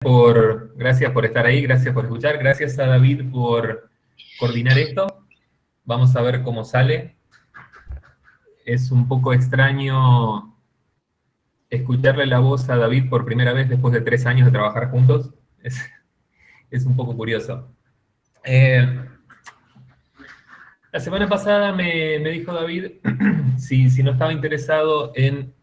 Gracias por estar ahí, gracias por escuchar, gracias a David por coordinar esto. Vamos a ver cómo sale. Es un poco extraño escucharle la voz a David por primera vez después de 3 años de trabajar juntos. Es un poco curioso. La semana pasada me dijo David si no estaba interesado en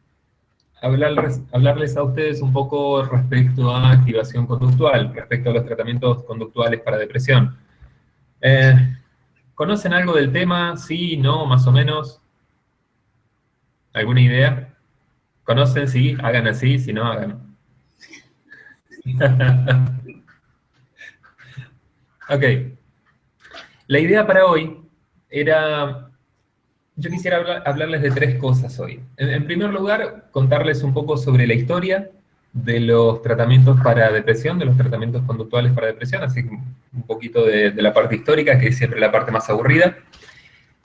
hablarles a ustedes un poco respecto a activación conductual, respecto a los tratamientos conductuales para depresión. ¿Conocen algo del tema? ¿Sí? ¿No? ¿Más o menos? ¿Alguna idea? ¿Conocen? Sí, hagan así, si no, hagan. Ok. La idea para hoy era... Yo quisiera hablarles de 3 cosas hoy. En primer lugar, contarles un poco sobre la historia de los tratamientos para depresión, de los tratamientos conductuales para depresión, así que un poquito de la parte histórica, que es siempre la parte más aburrida.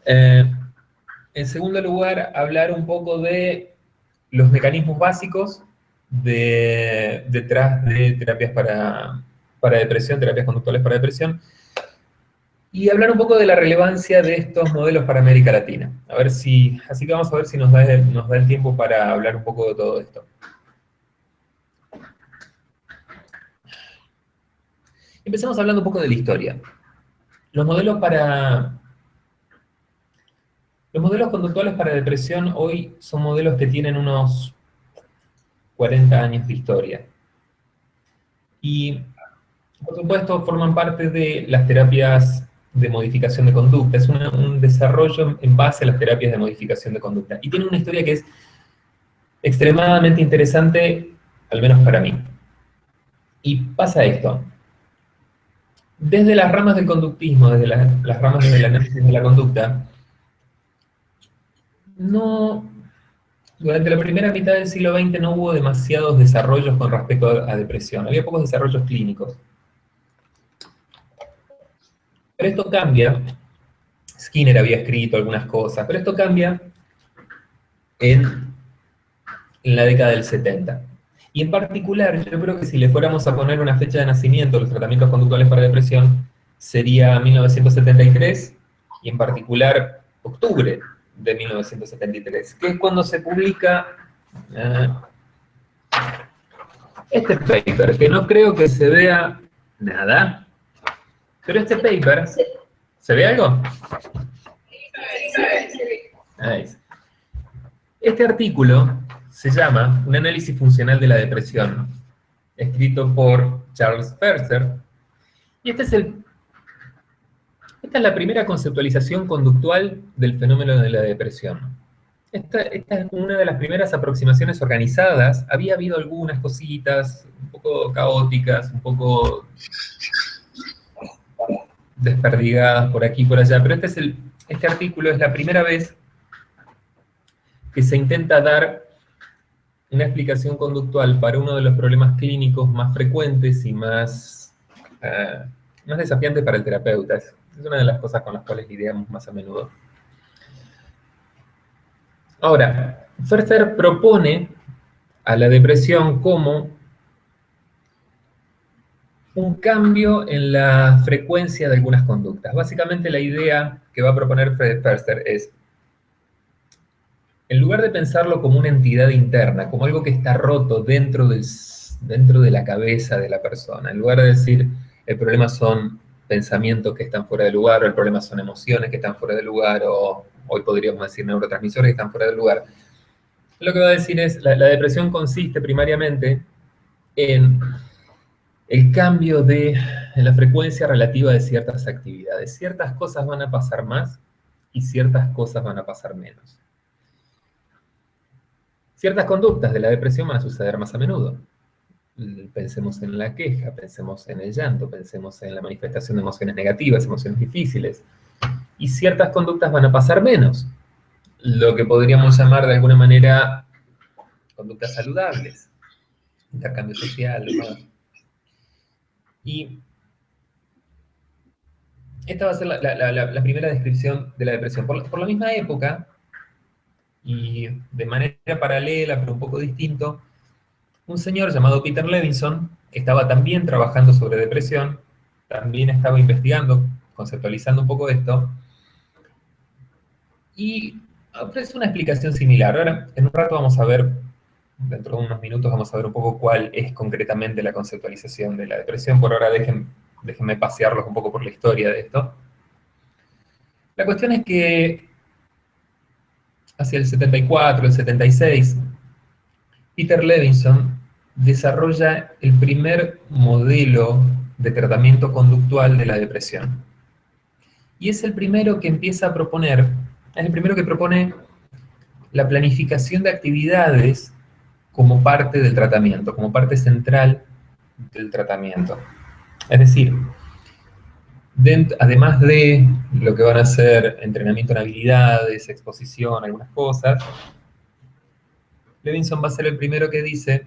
En segundo lugar, hablar un poco de los mecanismos básicos detrás de terapias para depresión, terapias conductuales para depresión, y hablar un poco de la relevancia de estos modelos para América Latina. Así que vamos a ver si nos da el tiempo para hablar un poco de todo esto. Empecemos hablando un poco de la historia. Los modelos conductuales para depresión hoy son modelos que tienen unos 40 años de historia. Y, por supuesto, forman parte de las terapias de modificación de conducta. Es un desarrollo en base a las terapias de modificación de conducta. Y tiene una historia que es extremadamente interesante, al menos para mí. Y pasa esto. Desde las ramas del conductismo, desde las ramas del análisis de la conducta, durante la primera mitad del siglo XX no hubo demasiados desarrollos con respecto a depresión. Había pocos desarrollos clínicos. Pero esto cambia. Skinner había escrito algunas cosas, pero esto cambia en la década del 70. Y en particular, yo creo que si le fuéramos a poner una fecha de nacimiento a los tratamientos conductuales para depresión, sería 1973, y en particular octubre de 1973, que es cuando se publica este paper, que no creo que se vea nada, pero este paper, ¿se ve algo? Ahí. Este artículo se llama Un análisis funcional de la depresión, escrito por Charles Ferser, y esta es la primera conceptualización conductual del fenómeno de la depresión. Esta es una de las primeras aproximaciones organizadas. Había habido algunas cositas un poco caóticas, un poco desperdigadas por aquí y por allá, pero este artículo es la primera vez que se intenta dar una explicación conductual para uno de los problemas clínicos más frecuentes y más desafiantes para el terapeuta. Es una de las cosas con las cuales lidiamos más a menudo. Ahora, Ferser propone a la depresión como un cambio en la frecuencia de algunas conductas. Básicamente la idea que va a proponer Ferser es, en lugar de pensarlo como una entidad interna, como algo que está roto dentro de la cabeza de la persona, en lugar de decir el problema son pensamientos que están fuera de lugar, o el problema son emociones que están fuera de lugar, o hoy podríamos decir neurotransmisores que están fuera de lugar, lo que va a decir es, la depresión consiste primariamente en el cambio de la frecuencia relativa de ciertas actividades. Ciertas cosas van a pasar más y ciertas cosas van a pasar menos. Ciertas conductas de la depresión van a suceder más a menudo. Pensemos en la queja, pensemos en el llanto, pensemos en la manifestación de emociones negativas, emociones difíciles. Y ciertas conductas van a pasar menos. Lo que podríamos llamar de alguna manera conductas saludables, intercambio social, demás. Y esta va a ser la primera descripción de la depresión. Por la misma época, y de manera paralela, pero un poco distinto, un señor llamado Peter Levinson estaba también trabajando sobre depresión, también estaba investigando, conceptualizando un poco esto, y ofrece una explicación similar. Ahora, en un rato vamos a ver, dentro de unos minutos vamos a ver un poco cuál es concretamente la conceptualización de la depresión. Por ahora déjenme pasearlos un poco por la historia de esto. La cuestión es que hacia el 74, el 76, Peter Levinson desarrolla el primer modelo de tratamiento conductual de la depresión. Y es el primero que empieza a proponer, es el primero que propone la planificación de actividades como parte del tratamiento, como parte central del tratamiento. Es decir, además de lo que van a ser entrenamiento en habilidades, exposición, algunas cosas, Levinson va a ser el primero que dice,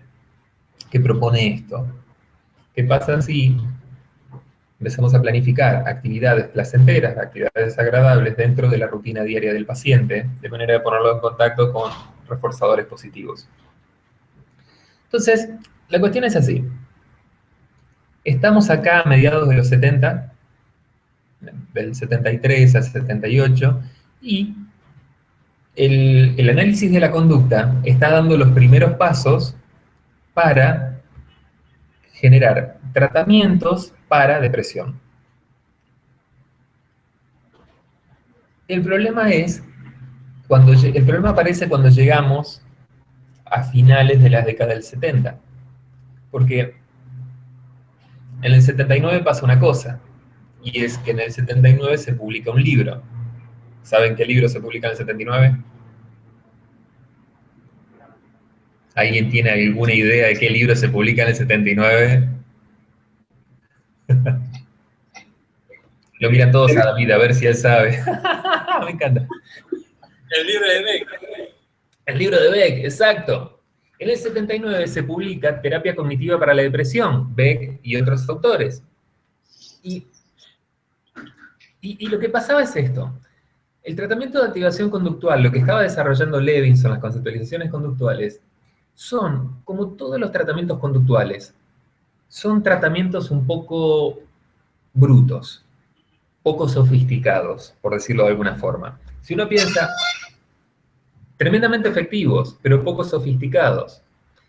que propone esto. ¿Qué pasa si empezamos a planificar actividades placenteras, actividades agradables dentro de la rutina diaria del paciente, de manera de ponerlo en contacto con reforzadores positivos? Entonces, la cuestión es así. Estamos acá a mediados de los 70, del 73 al 78, y el análisis de la conducta está dando los primeros pasos para generar tratamientos para depresión. El problema aparece cuando llegamos a finales de la década del 70, porque en el 79 pasa una cosa, y es que en el 79 se publica un libro. ¿Saben qué libro se publica en el 79? ¿Alguien tiene alguna idea de qué libro se publica en el 79? Lo miran todos a David a ver si él sabe. Me encanta. El libro de Beck. El libro de Beck, exacto. En el 79 se publica Terapia Cognitiva para la Depresión, Beck y otros autores. Y lo que pasaba es esto. El tratamiento de activación conductual, lo que estaba desarrollando Levinson, las conceptualizaciones conductuales, son, como todos los tratamientos conductuales, son tratamientos un poco brutos, poco sofisticados, por decirlo de alguna forma. Si uno piensa, tremendamente efectivos, pero poco sofisticados.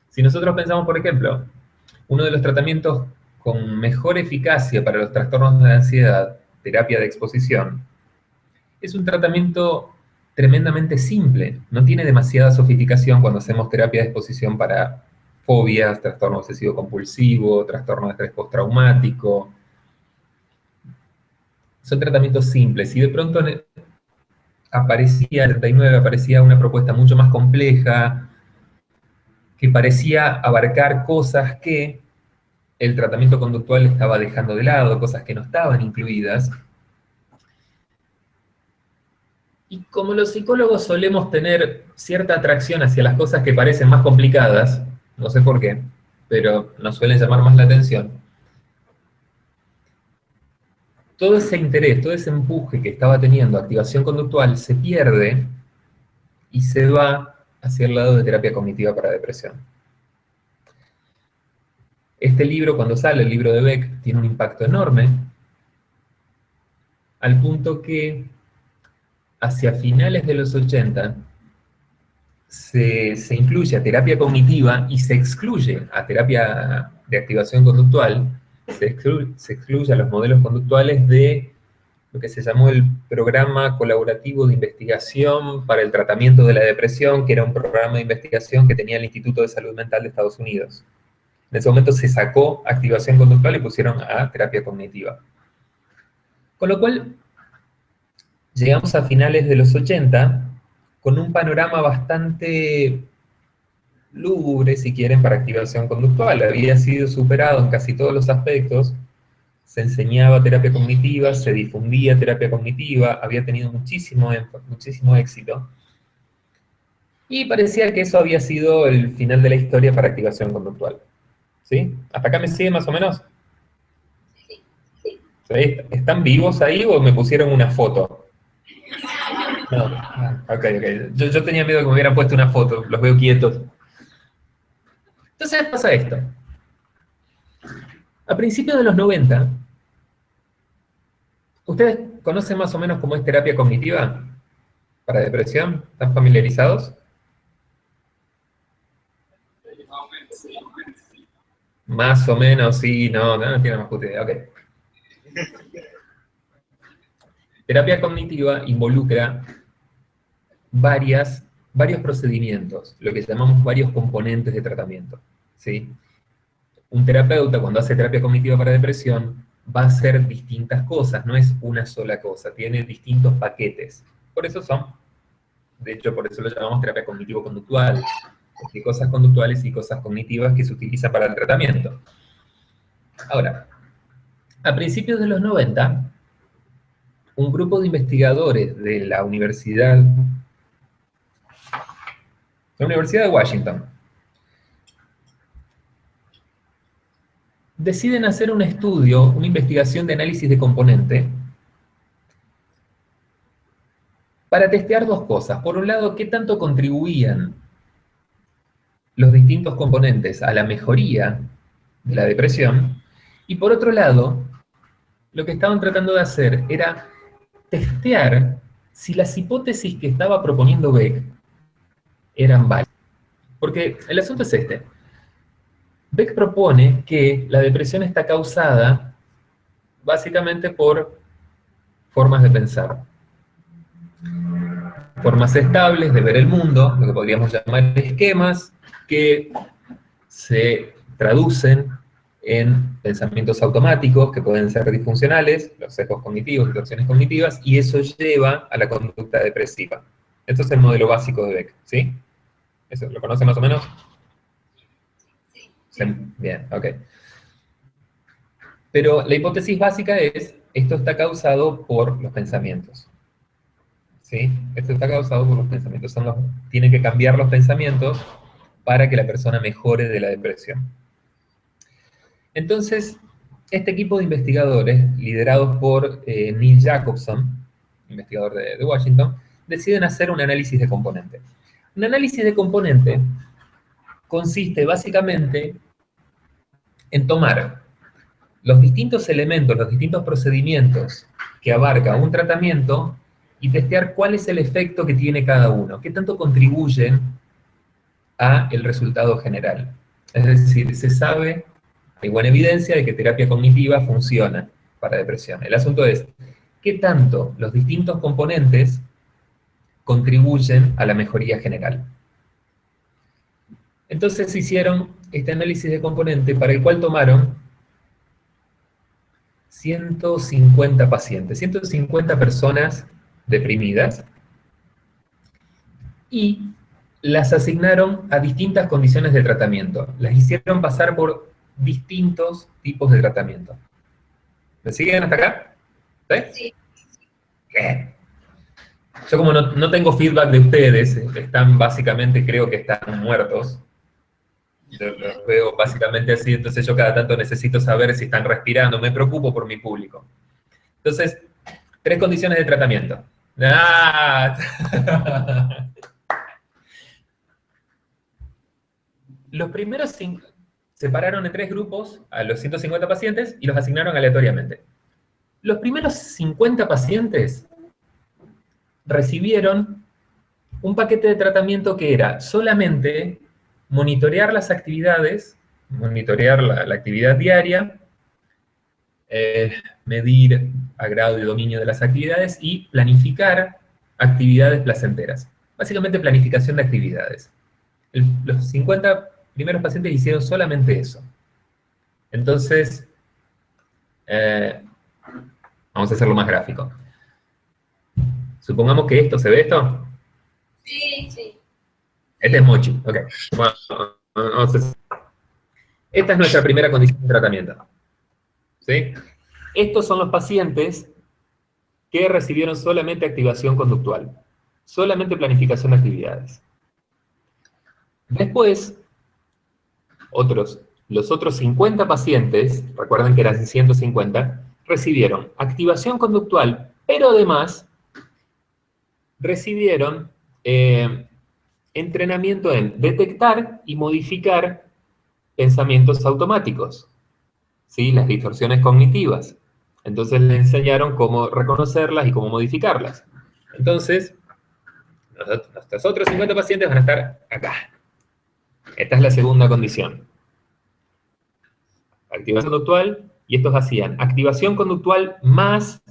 Si nosotros pensamos, por ejemplo, uno de los tratamientos con mejor eficacia para los trastornos de la ansiedad, terapia de exposición, es un tratamiento tremendamente simple. No tiene demasiada sofisticación cuando hacemos terapia de exposición para fobias, trastorno obsesivo compulsivo, trastorno de estrés postraumático. Son tratamientos simples y de pronto aparecía, en el 39 aparecía una propuesta mucho más compleja que parecía abarcar cosas que el tratamiento conductual estaba dejando de lado, cosas que no estaban incluidas. Y como los psicólogos solemos tener cierta atracción hacia las cosas que parecen más complicadas, no sé por qué, pero nos suelen llamar más la atención, todo ese interés, todo ese empuje que estaba teniendo activación conductual se pierde y se va hacia el lado de terapia cognitiva para depresión. Este libro, cuando sale, el libro de Beck, tiene un impacto enorme, al punto que hacia finales de los 80 se incluye a terapia cognitiva y se excluye a terapia de activación conductual, se excluye a los modelos conductuales de lo que se llamó el Programa Colaborativo de Investigación para el Tratamiento de la Depresión, que era un programa de investigación que tenía el Instituto de Salud Mental de Estados Unidos. En ese momento se sacó activación conductual y pusieron a terapia cognitiva. Con lo cual, llegamos a finales de los 80 con un panorama bastante lúgubre, si quieren, para activación conductual. Había sido superado en casi todos los aspectos, se enseñaba terapia cognitiva, se difundía terapia cognitiva, había tenido muchísimo éxito, y parecía que eso había sido el final de la historia para activación conductual. ¿Sí? ¿Hasta acá me sigue más o menos? Sí. ¿Están vivos ahí o me pusieron una foto? No. Ok. Yo tenía miedo que me hubieran puesto una foto, los veo quietos. Entonces pasa esto. A principios de los 90, ¿ustedes conocen más o menos cómo es terapia cognitiva para depresión? ¿Están familiarizados? Más o menos, sí, no tiene más puta idea, ok. Terapia cognitiva involucra varios procedimientos, lo que llamamos varios componentes de tratamiento, ¿sí? Un terapeuta, cuando hace terapia cognitiva para depresión, va a hacer distintas cosas, no es una sola cosa, tiene distintos paquetes. Por eso de hecho, por eso lo llamamos terapia cognitivo-conductual, porque hay cosas conductuales y cosas cognitivas que se utilizan para el tratamiento. Ahora, a principios de los 90, un grupo de investigadores de la Universidad de Washington deciden hacer un estudio, una investigación de análisis de componente, para testear dos cosas. Por un lado, qué tanto contribuían los distintos componentes a la mejoría de la depresión, y por otro lado, lo que estaban tratando de hacer era testear si las hipótesis que estaba proponiendo Beck eran válidas. Porque el asunto es este. Beck propone que la depresión está causada básicamente por formas de pensar. Formas estables de ver el mundo, lo que podríamos llamar esquemas, que se traducen en pensamientos automáticos que pueden ser disfuncionales, los sesgos cognitivos, distorsiones cognitivas, y eso lleva a la conducta depresiva. Esto es el modelo básico de Beck, ¿sí? ¿Eso lo conoce más o menos? Sí. Bien, ok. Pero la hipótesis básica es, esto está causado por los pensamientos. ¿Sí? Esto está causado por los pensamientos. Tienen que cambiar los pensamientos para que la persona mejore de la depresión. Entonces, este equipo de investigadores, liderados por Neil Jacobson, investigador de Washington, deciden hacer un análisis de componente. Un análisis de componente consiste básicamente en tomar los distintos elementos, los distintos procedimientos que abarca un tratamiento y testear cuál es el efecto que tiene cada uno, qué tanto contribuyen a el resultado general. Es decir, se sabe, hay buena evidencia de que terapia cognitiva funciona para depresión. El asunto es, ¿qué tanto los distintos componentes contribuyen a la mejoría general? Entonces hicieron este análisis de componente para el cual tomaron 150 pacientes, 150 personas deprimidas, y las asignaron a distintas condiciones de tratamiento. Las hicieron pasar por distintos tipos de tratamiento. ¿Me siguen hasta acá? ¿Sí? Sí. Bien. Yo como no tengo feedback de ustedes, están básicamente, creo que están muertos. Yo los veo básicamente así, entonces yo cada tanto necesito saber si están respirando, me preocupo por mi público. Entonces, 3 condiciones de tratamiento. ¡Ah! Los primeros separaron en 3 grupos a los 150 pacientes y los asignaron aleatoriamente. Los primeros 50 pacientes recibieron un paquete de tratamiento que era solamente monitorear las actividades, monitorear la actividad diaria, medir agrado y dominio de las actividades y planificar actividades placenteras. Básicamente planificación de actividades. Los 50 primeros pacientes hicieron solamente eso. Entonces, vamos a hacerlo más gráfico. Supongamos que esto, ¿se ve esto? Sí, sí. Este es Mochi, ok. Bueno, esta es nuestra primera condición de tratamiento. ¿Sí? Estos son los pacientes que recibieron solamente activación conductual, solamente planificación de actividades. Después, los otros 50 pacientes, recuerden que eran 150, recibieron activación conductual, pero además recibieron entrenamiento en detectar y modificar pensamientos automáticos. ¿sí? Las distorsiones cognitivas. Entonces les enseñaron cómo reconocerlas y cómo modificarlas. Entonces, nuestros otros 50 pacientes van a estar acá. Esta es la segunda condición. Activación conductual, y estos hacían activación conductual más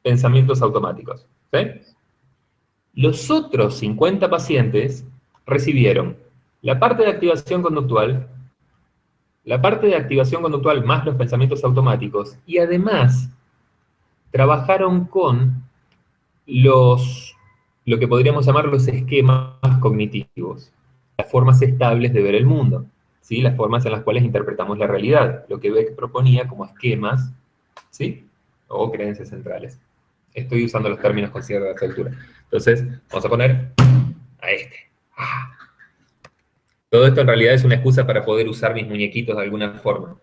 pensamientos automáticos. ¿Sí? Los otros 50 pacientes recibieron la parte de activación conductual, más los pensamientos automáticos, y además trabajaron con lo que podríamos llamar los esquemas cognitivos, las formas estables de ver el mundo, ¿sí? Las formas en las cuales interpretamos la realidad, lo que Beck proponía como esquemas, ¿sí? O creencias centrales. Estoy usando los términos con cierta altura. Entonces, vamos a poner a este. Todo esto en realidad es una excusa para poder usar mis muñequitos de alguna forma.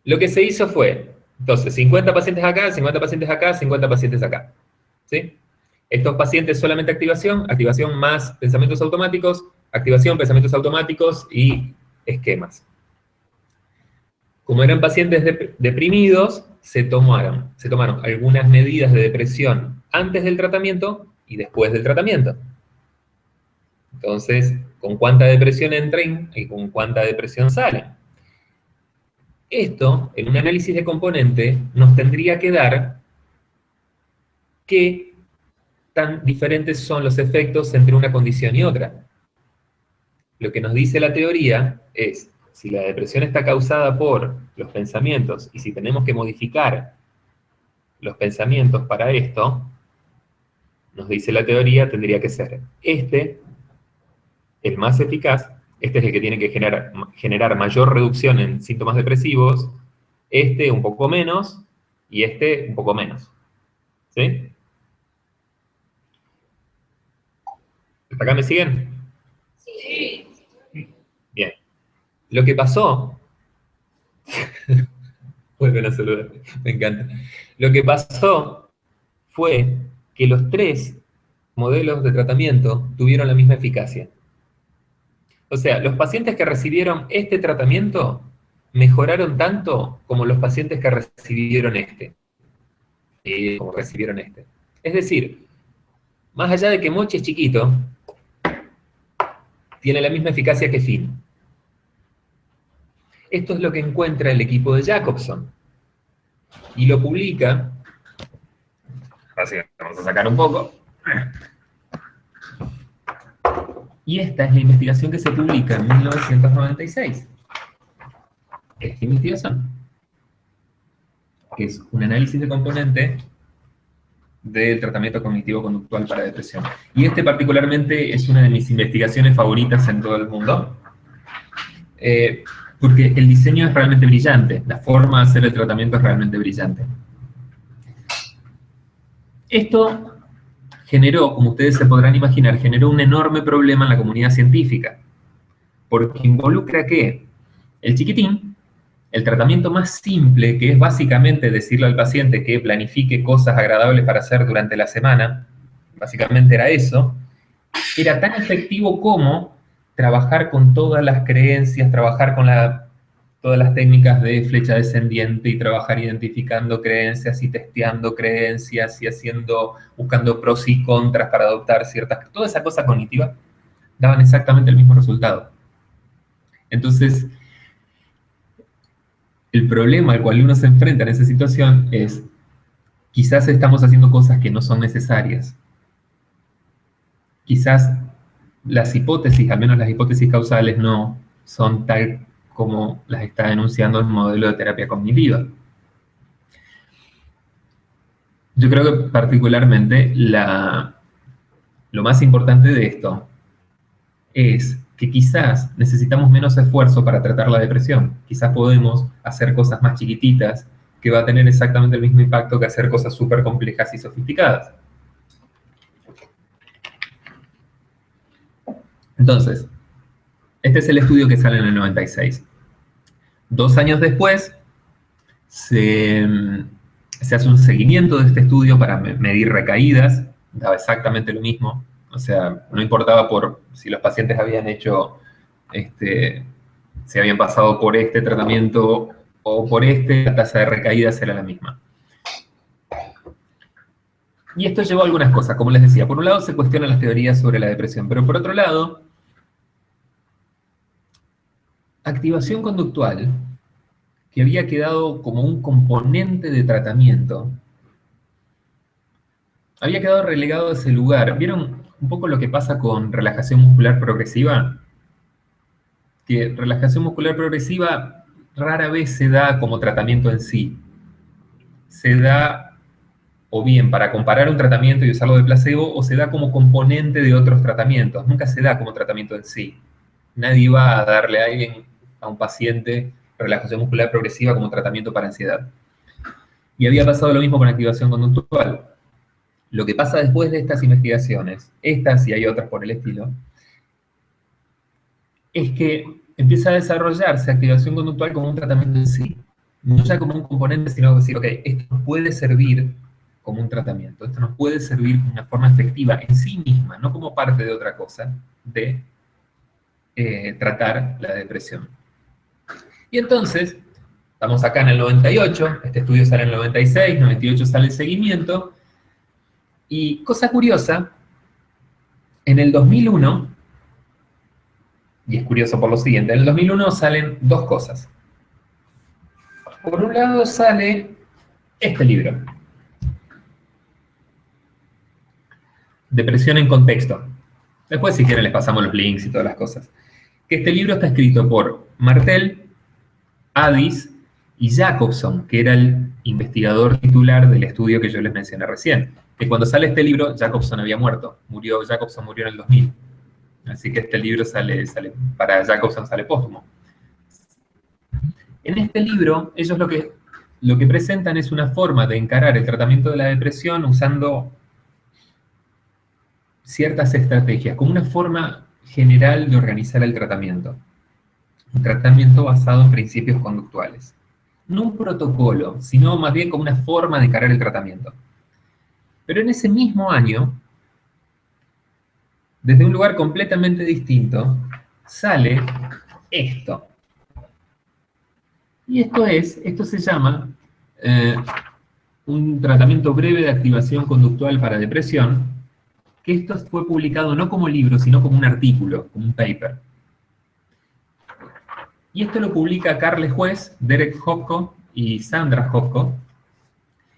Lo que se hizo fue, entonces, 50 pacientes acá, 50 pacientes acá, 50 pacientes acá. ¿Sí? Estos pacientes solamente activación, activación más pensamientos automáticos, activación, pensamientos automáticos y esquemas. Como eran pacientes deprimidos, se tomaron algunas medidas de depresión antes del tratamiento y después del tratamiento. Entonces, ¿con cuánta depresión entran y con cuánta depresión salen? Esto, en un análisis de componente, nos tendría que dar qué tan diferentes son los efectos entre una condición y otra. Lo que nos dice la teoría es, si la depresión está causada por los pensamientos y si tenemos que modificar los pensamientos para esto, nos dice la teoría, tendría que ser este, el más eficaz, este es el que tiene que generar mayor reducción en síntomas depresivos, este un poco menos y este un poco menos. ¿Sí? ¿Hasta acá me siguen? Sí. Bien. Lo que pasó... Vuelven a saludar, me encanta. Lo que pasó fue que los 3 modelos de tratamiento tuvieron la misma eficacia. O sea, los pacientes que recibieron este tratamiento mejoraron tanto como los pacientes que recibieron este. Como recibieron este. Es decir, más allá de que Mochi es chiquito, tiene la misma eficacia que Finn. Esto es lo que encuentra el equipo de Jacobson. Y lo publica. Así que vamos a sacar un poco. Y esta es la investigación que se publica en 1996. Esta investigación, que es un análisis de componente del tratamiento cognitivo-conductual para depresión. Y este particularmente es una de mis investigaciones favoritas en todo el mundo, porque el diseño es realmente brillante, la forma de hacer el tratamiento es realmente brillante. Esto generó, como ustedes se podrán imaginar, generó un enorme problema en la comunidad científica, porque involucra que el chiquitín, el tratamiento más simple, que es básicamente decirle al paciente que planifique cosas agradables para hacer durante la semana, básicamente era eso, era tan efectivo como trabajar con todas las creencias, trabajar con todas las técnicas de flecha descendiente y trabajar identificando creencias y testeando creencias y buscando pros y contras para adoptar toda esa cosa cognitiva, daban exactamente el mismo resultado. Entonces, el problema al cual uno se enfrenta en esa situación es, quizás estamos haciendo cosas que no son necesarias. Quizás las hipótesis, al menos las hipótesis causales, no son tal como las está denunciando el modelo de terapia cognitiva. Yo creo que particularmente lo más importante de esto es que quizás necesitamos menos esfuerzo para tratar la depresión. Quizás podemos hacer cosas más chiquititas que va a tener exactamente el mismo impacto que hacer cosas súper complejas y sofisticadas. Entonces, este es el estudio que sale en el 96. 2 años después, se hace un seguimiento de este estudio para medir recaídas, daba exactamente lo mismo. O sea, no importaba por si los pacientes habían hecho si habían pasado por este tratamiento o por la tasa de recaídas era la misma. Y esto llevó a algunas cosas, como les decía. Por un lado se cuestionan las teorías sobre la depresión, pero por otro lado, activación conductual, que había quedado como un componente de tratamiento, había quedado relegado a ese lugar. ¿Vieron un poco lo que pasa con relajación muscular progresiva? Que relajación muscular progresiva rara vez se da como tratamiento en sí. Se da o bien para comparar un tratamiento y usarlo de placebo, o se da como componente de otros tratamientos. Nunca se da como tratamiento en sí. Nadie va a darle a un paciente relajación muscular progresiva como tratamiento para ansiedad. Y había pasado lo mismo con activación conductual. Lo que pasa después de estas investigaciones, estas y hay otras por el estilo, es que empieza a desarrollarse activación conductual como un tratamiento en sí. No ya como un componente, sino decir, ok, esto nos puede servir como un tratamiento, esto nos puede servir de una forma efectiva en sí misma, no como parte de otra cosa, de tratar la depresión. Y entonces, estamos acá en el 98, este estudio sale en el 96, 98 sale el seguimiento, y cosa curiosa, en el 2001, y es curioso por lo siguiente, en el 2001 salen dos cosas. Por un lado sale este libro, Depresión en contexto. Después, si quieren, les pasamos los links y todas las cosas. Que este libro está escrito por Martel, Addis y Jacobson, que era el investigador titular del estudio que yo les mencioné recién. Que cuando sale este libro, Jacobson había muerto. Jacobson murió en el 2000. Así que este libro para Jacobson sale póstumo. En este libro, ellos lo que presentan es una forma de encarar el tratamiento de la depresión usando ciertas estrategias, como una forma general de organizar el tratamiento. Un tratamiento basado en principios conductuales. No un protocolo, sino más bien como una forma de encarar el tratamiento. Pero en ese mismo año, desde un lugar completamente distinto, sale esto. Y esto se llama un tratamiento breve de activación conductual para depresión, que esto fue publicado no como libro, sino como un artículo, como un paper. Y esto lo publica Carles Juez, Derek Hopko y Sandra Hopko,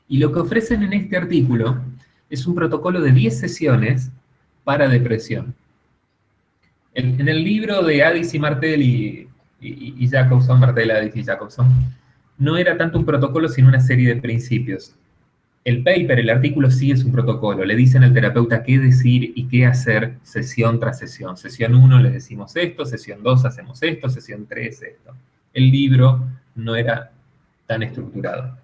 y lo que ofrecen en este artículo es un protocolo de 10 sesiones para depresión. En el libro de Addis y Martel y Jacobson, Martel, Addis y Jacobson, no era tanto un protocolo, sino una serie de principios. El paper, el artículo sí es un protocolo. Le dicen al terapeuta qué decir y qué hacer sesión tras sesión. Sesión 1 le decimos esto, sesión 2 hacemos esto, sesión 3 esto. El libro no era tan estructurado.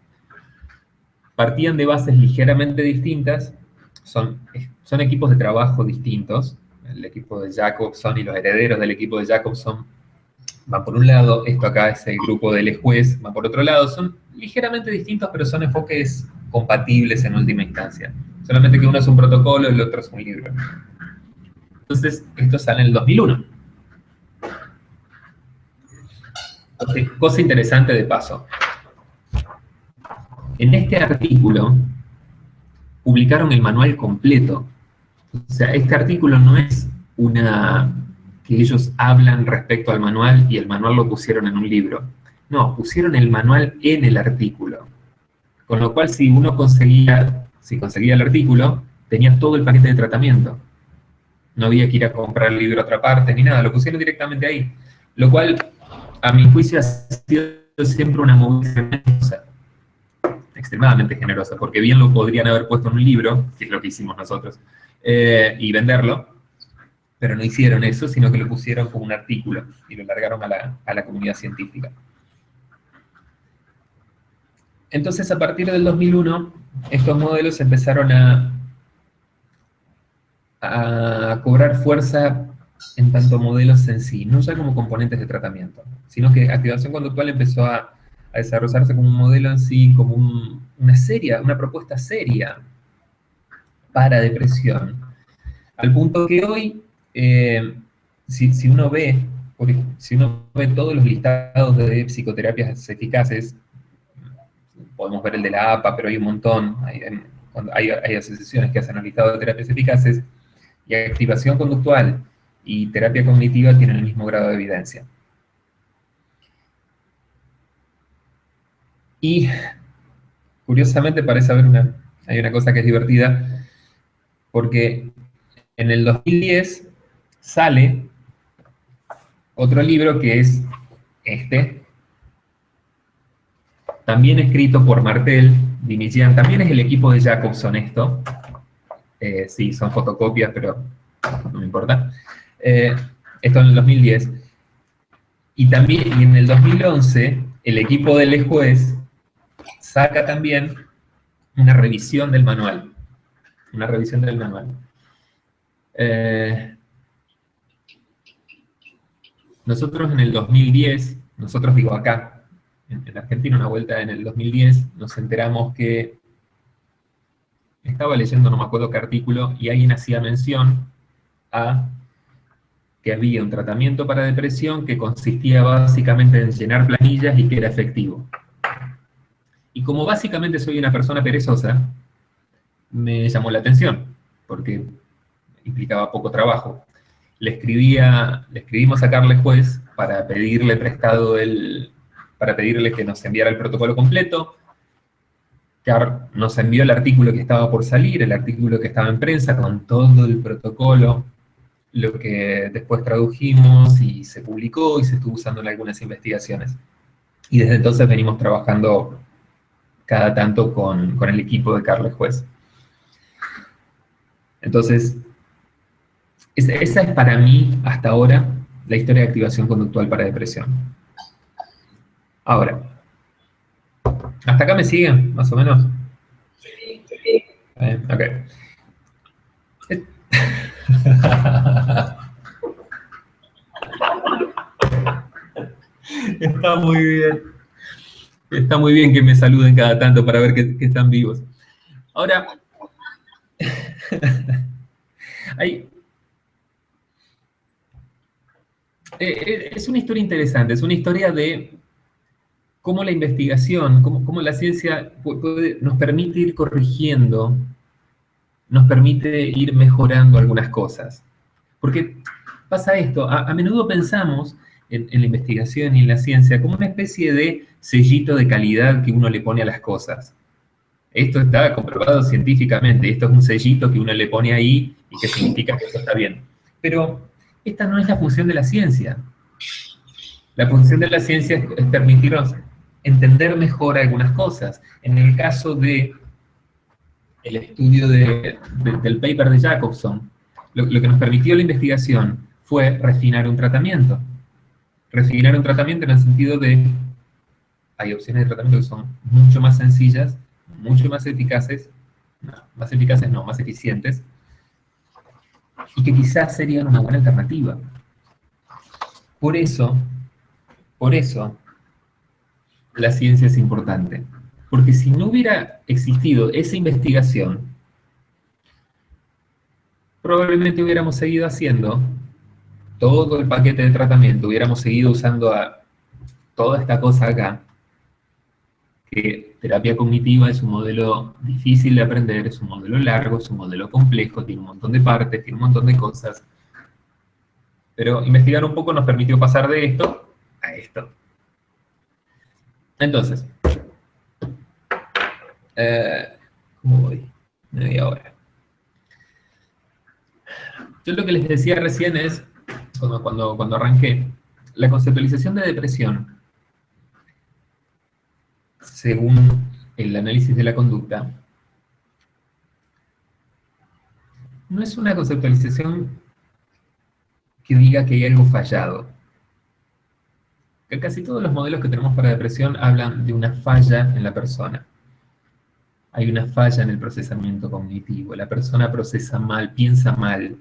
Partían de bases ligeramente distintas, son equipos de trabajo distintos. El equipo de Jacobson y los herederos del equipo de Jacobson van por un lado, esto acá es el grupo del juez, va por otro lado. Son ligeramente distintos, pero son enfoques compatibles en última instancia. Solamente que uno es un protocolo y el otro es un libro. Entonces, esto sale en el 2001. Entonces, cosa interesante de paso. En este artículo publicaron el manual completo. O sea, este artículo no es que ellos hablan respecto al manual y el manual lo pusieron en un libro. No, pusieron el manual en el artículo. Con lo cual, si conseguía el artículo, tenía todo el paquete de tratamiento. No había que ir a comprar el libro a otra parte ni nada, lo pusieron directamente ahí. Lo cual, a mi juicio, ha sido siempre una movida extremadamente generosa, porque bien lo podrían haber puesto en un libro, que es lo que hicimos nosotros, y venderlo, pero no hicieron eso, sino que lo pusieron como un artículo y lo largaron a la comunidad científica. Entonces, a partir del 2001, estos modelos empezaron a cobrar fuerza en tanto modelos en sí, no ya como componentes de tratamiento, sino que activación conductual empezó a desarrollarse como un modelo en sí, como una propuesta seria para depresión. Al punto que hoy, si uno ve si uno ve todos los listados de psicoterapias eficaces, podemos ver el de la APA, pero hay un montón, hay asociaciones que hacen un listado de terapias eficaces, y activación conductual y terapia cognitiva tienen el mismo grado de evidencia. Y curiosamente parece haber hay una cosa que es divertida, porque en el 2010 sale otro libro que es este, también escrito por Martel, Dimitrián, también es el equipo de Jacobson esto, sí, son fotocopias, pero no me importa. Esto en el 2010. Y también, y en el 2011, el equipo del juez saca también una revisión del manual. Una revisión del manual. Nosotros en el 2010, nosotros digo acá, en Argentina, una vuelta en el 2010, nos enteramos que estaba leyendo, no me acuerdo qué artículo, y alguien hacía mención a que había un tratamiento para depresión que consistía básicamente en llenar planillas y que era efectivo. Y como básicamente soy una persona perezosa, me llamó la atención, porque implicaba poco trabajo. Le escribimos a Carles Juez para pedirle prestado para pedirle que nos enviara el protocolo completo. Car nos envió el artículo que estaba por salir, el artículo que estaba en prensa con todo el protocolo, lo que después tradujimos y se publicó y se estuvo usando en algunas investigaciones. Y desde entonces venimos trabajando cada tanto con el equipo de Carles Juez. Entonces, esa es para mí, hasta ahora, la historia de activación conductual para depresión. Ahora, ¿hasta acá me siguen, más o menos? Sí. Ok. Está muy bien. Está muy bien que me saluden cada tanto para ver que están vivos. Ahora, es una historia interesante, es una historia de cómo la investigación, cómo la ciencia nos permite ir corrigiendo, nos permite ir mejorando algunas cosas. Porque pasa esto, a menudo pensamos en la investigación y en la ciencia como una especie de sellito de calidad que uno le pone a las cosas. Esto está comprobado científicamente, esto es un sellito que uno le pone ahí y que significa que esto está bien. Pero esta no es la función de la ciencia. La función de la ciencia es permitirnos entender mejor algunas cosas. En el caso del estudio del paper de Jacobson, lo que nos permitió la investigación fue refinar un tratamiento. Refinar un tratamiento en el sentido de, hay opciones de tratamiento que son mucho más sencillas, mucho más eficaces, más eficientes, y que quizás serían una buena alternativa. Por eso, la ciencia es importante. Porque si no hubiera existido esa investigación, probablemente hubiéramos seguido haciendo todo el paquete de tratamiento, hubiéramos seguido usando toda esta cosa acá, que terapia cognitiva es un modelo difícil de aprender, es un modelo largo, es un modelo complejo, tiene un montón de partes, tiene un montón de cosas. Pero investigar un poco nos permitió pasar de esto a esto. Entonces, ¿cómo voy? Media hora. Yo lo que les decía recién es, cuando arranqué, la conceptualización de depresión, según el análisis de la conducta, no es una conceptualización que diga que hay algo fallado. Que casi todos los modelos que tenemos para depresión hablan de una falla en la persona. Hay una falla en el procesamiento cognitivo, la persona procesa mal, piensa mal,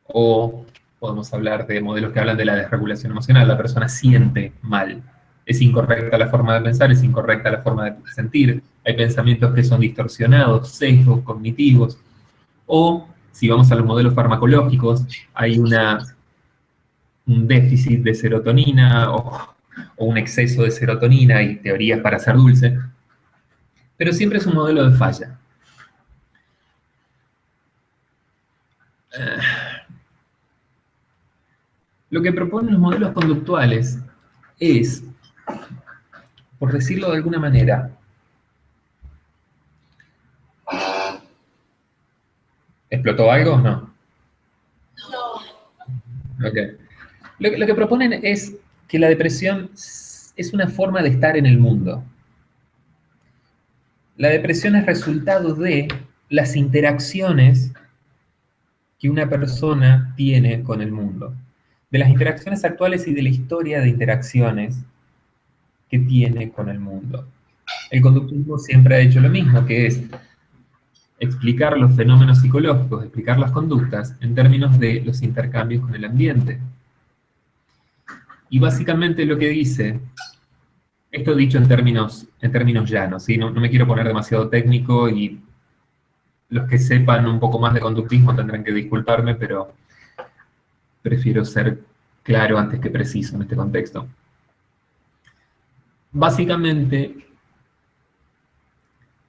o podemos hablar de modelos que hablan de la desregulación emocional, la persona siente mal, es incorrecta la forma de pensar, es incorrecta la forma de sentir, hay pensamientos que son distorsionados, sesgos cognitivos, o si vamos a los modelos farmacológicos, hay una un déficit de serotonina o un exceso de serotonina y teorías para ser dulce, pero siempre es un modelo de falla. Lo que proponen los modelos conductuales es, por decirlo de alguna manera, ¿explotó algo o no? No. Ok. Lo que proponen es que la depresión es una forma de estar en el mundo. La depresión es resultado de las interacciones que una persona tiene con el mundo, de las interacciones actuales y de la historia de interacciones que tiene con el mundo. El conductismo siempre ha hecho lo mismo, que es explicar los fenómenos psicológicos, explicar las conductas en términos de los intercambios con el ambiente. Y básicamente lo que dice, esto dicho en términos llanos, ¿sí? No me quiero poner demasiado técnico y los que sepan un poco más de conductismo tendrán que disculparme, pero prefiero ser claro antes que preciso en este contexto. Básicamente,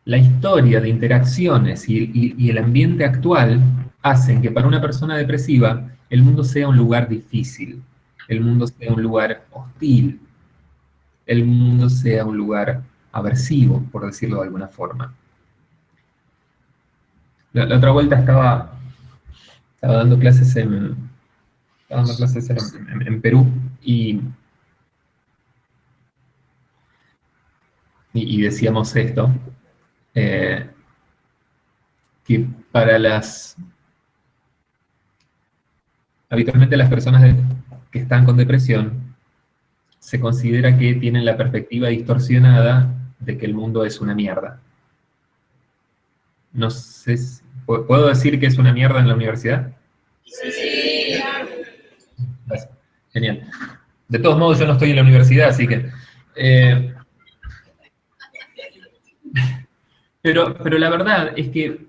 la historia de interacciones y el ambiente actual hacen que para una persona depresiva el mundo sea un lugar difícil, el mundo sea un lugar hostil, el mundo sea un lugar aversivo, por decirlo de alguna forma. La otra vuelta estaba dando clases en Perú y decíamos esto, que habitualmente las personas que están con depresión se considera que tienen la perspectiva distorsionada de que el mundo es una mierda. No sé, ¿puedo decir que es una mierda en la universidad? Sí. Gracias. Genial. De todos modos, yo no estoy en la universidad, así que... pero la verdad es que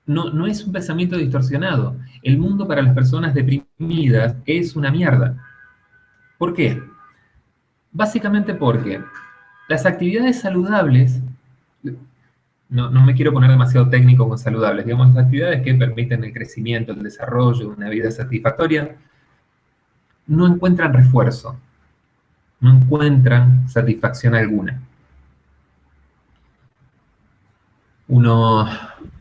no es un pensamiento distorsionado. El mundo para las personas deprimidas es una mierda. ¿Por qué? Básicamente porque las actividades saludables, no me quiero poner demasiado técnico con saludables, digamos, las actividades que permiten el crecimiento, el desarrollo, una vida satisfactoria, no encuentran refuerzo, no encuentran satisfacción alguna. Uno,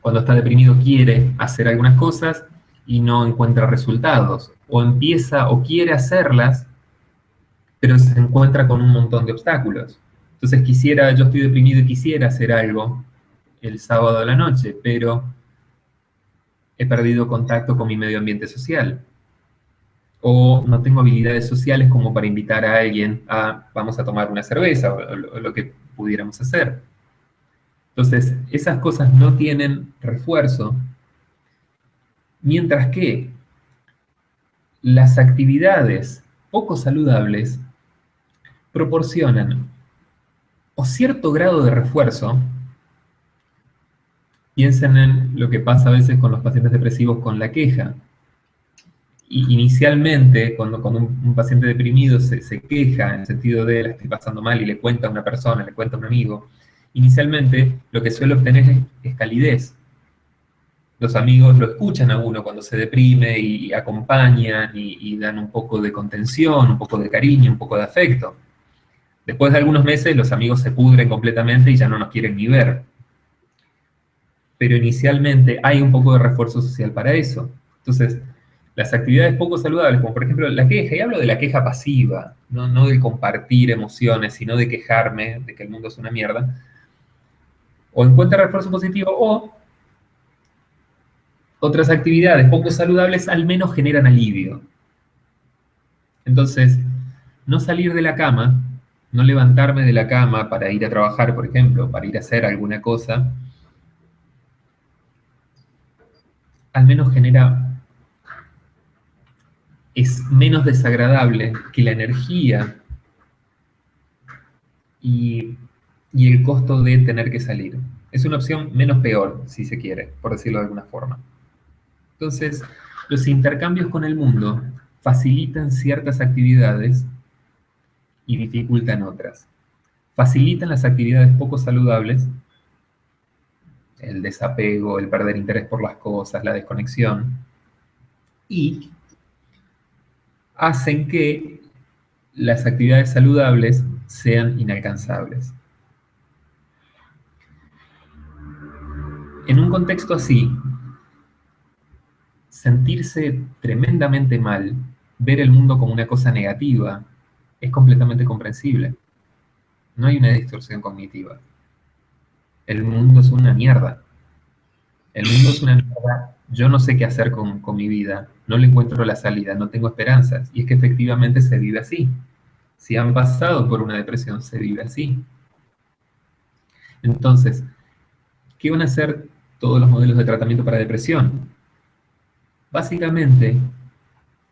cuando está deprimido, quiere hacer algunas cosas y no encuentra resultados, o empieza o quiere hacerlas, pero se encuentra con un montón de obstáculos. Entonces yo estoy deprimido y quisiera hacer algo el sábado a la noche, pero he perdido contacto con mi medio ambiente social. O no tengo habilidades sociales como para invitar a alguien a vamos a tomar una cerveza o lo que pudiéramos hacer. Entonces, esas cosas no tienen refuerzo, mientras que las actividades poco saludables proporcionan o cierto grado de refuerzo. Piensen en lo que pasa a veces con los pacientes depresivos con la queja. Y inicialmente, cuando un paciente deprimido se queja en el sentido de la estoy pasando mal y le cuenta a una persona, le cuenta a un amigo, inicialmente lo que suele obtener es calidez. Los amigos lo escuchan a uno cuando se deprime y acompañan y dan un poco de contención, un poco de cariño, un poco de afecto. Después de algunos meses los amigos se pudren completamente y ya no nos quieren ni ver. Pero inicialmente hay un poco de refuerzo social para eso. Entonces, las actividades poco saludables, como por ejemplo la queja, y hablo de la queja pasiva, no de compartir emociones, sino de quejarme de que el mundo es una mierda, o encuentra refuerzo positivo, o otras actividades poco saludables al menos generan alivio. Entonces, no salir de la cama, no levantarme de la cama para ir a trabajar, por ejemplo, para ir a hacer alguna cosa, al menos es menos desagradable que la energía y el costo de tener que salir. Es una opción menos peor, si se quiere, por decirlo de alguna forma. Entonces, los intercambios con el mundo facilitan ciertas actividades y dificultan otras. Facilitan las actividades poco saludables, el desapego, el perder interés por las cosas, la desconexión, y hacen que las actividades saludables sean inalcanzables. En un contexto así, sentirse tremendamente mal, ver el mundo como una cosa negativa, es completamente comprensible. No hay una distorsión cognitiva. El mundo es una mierda. El mundo es una mierda. Yo no sé qué hacer con mi vida. No le encuentro la salida. No tengo esperanzas. Y es que efectivamente se vive así. Si han pasado por una depresión, se vive así. Entonces, ¿qué van a hacer todos los modelos de tratamiento para depresión? Básicamente,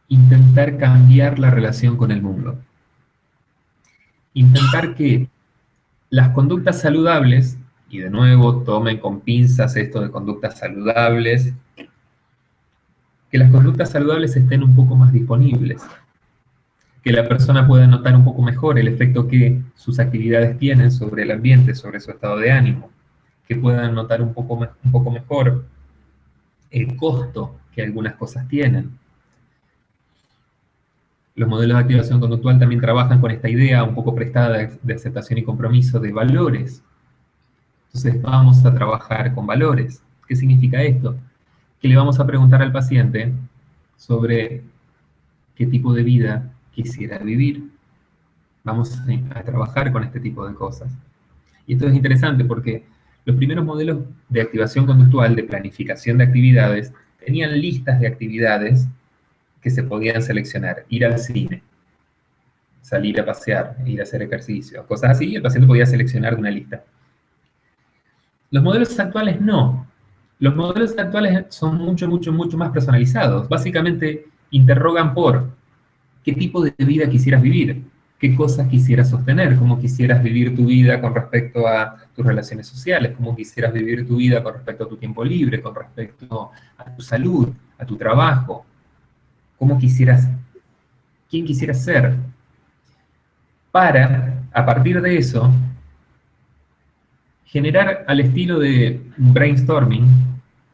intentar cambiar la relación con el mundo. Intentar que las conductas saludables, y de nuevo tomen con pinzas esto de conductas saludables, que las conductas saludables estén un poco más disponibles, que la persona pueda notar un poco mejor el efecto que sus actividades tienen sobre el ambiente, sobre su estado de ánimo, que puedan notar un poco mejor el costo que algunas cosas tienen. Los modelos de activación conductual también trabajan con esta idea un poco prestada de aceptación y compromiso de valores. Entonces vamos a trabajar con valores. ¿Qué significa esto? Que le vamos a preguntar al paciente sobre qué tipo de vida quisiera vivir. Vamos a trabajar con este tipo de cosas. Y esto es interesante porque los primeros modelos de activación conductual, de planificación de actividades, tenían listas de actividades que se podían seleccionar. Ir al cine, salir a pasear, ir a hacer ejercicio, cosas así, y el paciente podía seleccionar de una lista. Los modelos actuales no. Los modelos actuales son mucho más personalizados. Básicamente interrogan por qué tipo de vida quisieras vivir, qué cosas quisieras sostener, cómo quisieras vivir tu vida con respecto a tus relaciones sociales, cómo quisieras vivir tu vida con respecto a tu tiempo libre, con respecto a tu salud, a tu trabajo, cómo quisieras, quién quisieras ser, para, a partir de eso, generar al estilo de brainstorming,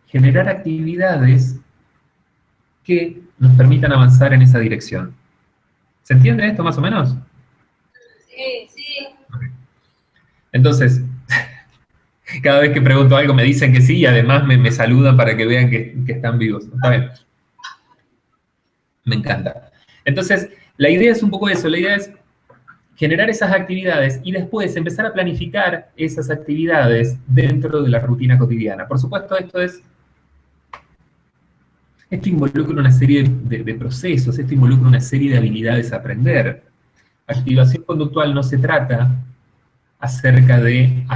generar actividades que nos permitan avanzar en esa dirección. ¿Se entiende esto más o menos? Sí, sí. Entonces, cada vez que pregunto algo me dicen que sí y además me saludan para que vean que están vivos. Está bien. Me encanta. Entonces, la idea es un poco eso, la idea es generar esas actividades y después empezar a planificar esas actividades dentro de la rutina cotidiana. Por supuesto, esto involucra una serie de procesos, esto involucra una serie de habilidades a aprender. Activación conductual no se trata acerca de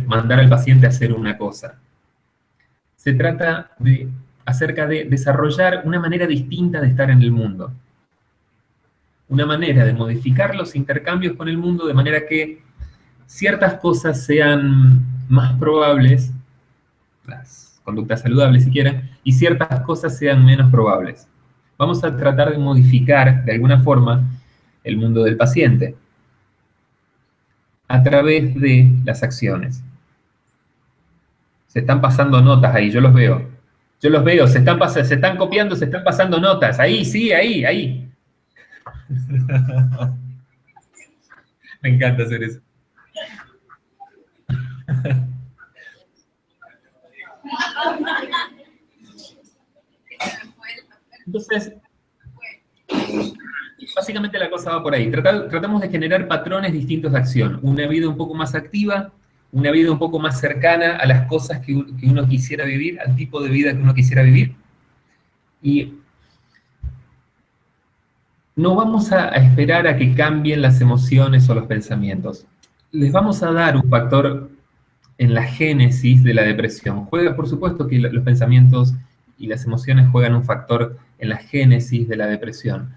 mandar al paciente a hacer una cosa. Se trata acerca de desarrollar una manera distinta de estar en el mundo. Una manera de modificar los intercambios con el mundo de manera que ciertas cosas sean más probables, las conductas saludables si quieren, y ciertas cosas sean menos probables. Vamos a tratar de modificar de alguna forma el mundo del paciente a través de las acciones. Se están pasando notas ahí, yo los veo. Yo los veo, se están copiando, se están pasando notas. Ahí, sí, ahí. Me encanta hacer eso. Entonces, básicamente la cosa va por ahí. Tratamos de generar patrones distintos de acción. Una vida un poco más activa, una vida un poco más cercana a las cosas que uno quisiera vivir, al tipo de vida que uno quisiera vivir. Y no vamos a esperar a que cambien las emociones o los pensamientos. Les vamos a dar un factor en la génesis de la depresión. Juega, por supuesto, que los pensamientos y las emociones juegan un factor en la génesis de la depresión,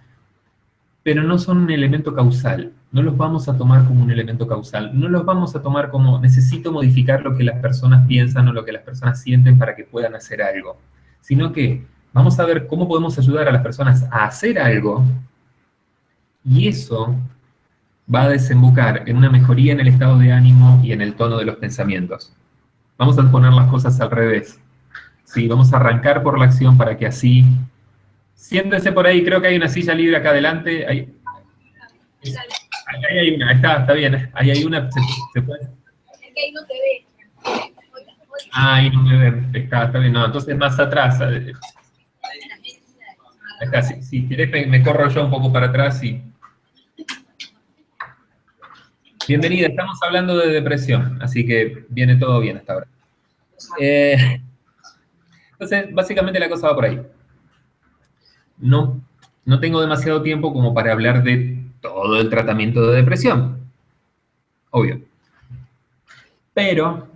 pero no son un elemento causal. No los vamos a tomar como un elemento causal. No los vamos a tomar como necesito modificar lo que las personas piensan o lo que las personas sienten para que puedan hacer algo, sino que vamos a ver cómo podemos ayudar a las personas a hacer algo, y eso va a desembocar en una mejoría en el estado de ánimo y en el tono de los pensamientos. Vamos a poner las cosas al revés. ¿Sí? Vamos a arrancar por la acción para que así... Siéntese por ahí, creo que hay una silla libre acá adelante. Ahí hay una, está bien. Ahí hay una, se puede... Es que ahí no te ve. Ah, ahí no me ven. Está bien, no, entonces más atrás. Ahí está, si querés me corro yo un poco para atrás y... Bienvenida, estamos hablando de depresión, así que viene todo bien hasta ahora. Entonces, básicamente la cosa va por ahí. No tengo demasiado tiempo como para hablar de todo el tratamiento de depresión, obvio. Pero,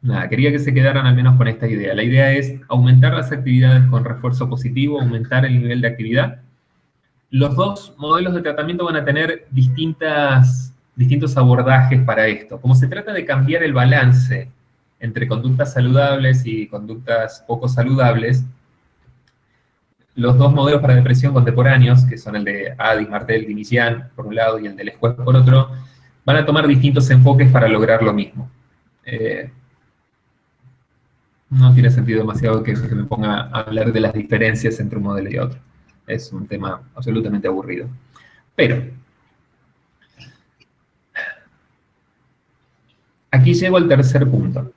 nada, quería que se quedaran al menos con esta idea. La idea es aumentar las actividades con refuerzo positivo, aumentar el nivel de actividad. Los dos modelos de tratamiento van a tener distintos abordajes para esto. Como se trata de cambiar el balance entre conductas saludables y conductas poco saludables, los dos modelos para depresión contemporáneos, que son el de Addis, Martel, Dimissian, por un lado, y el de Lescuet, por otro, van a tomar distintos enfoques para lograr lo mismo. No tiene sentido demasiado que me ponga a hablar de las diferencias entre un modelo y otro. Es un tema absolutamente aburrido. Pero, aquí llego al tercer punto,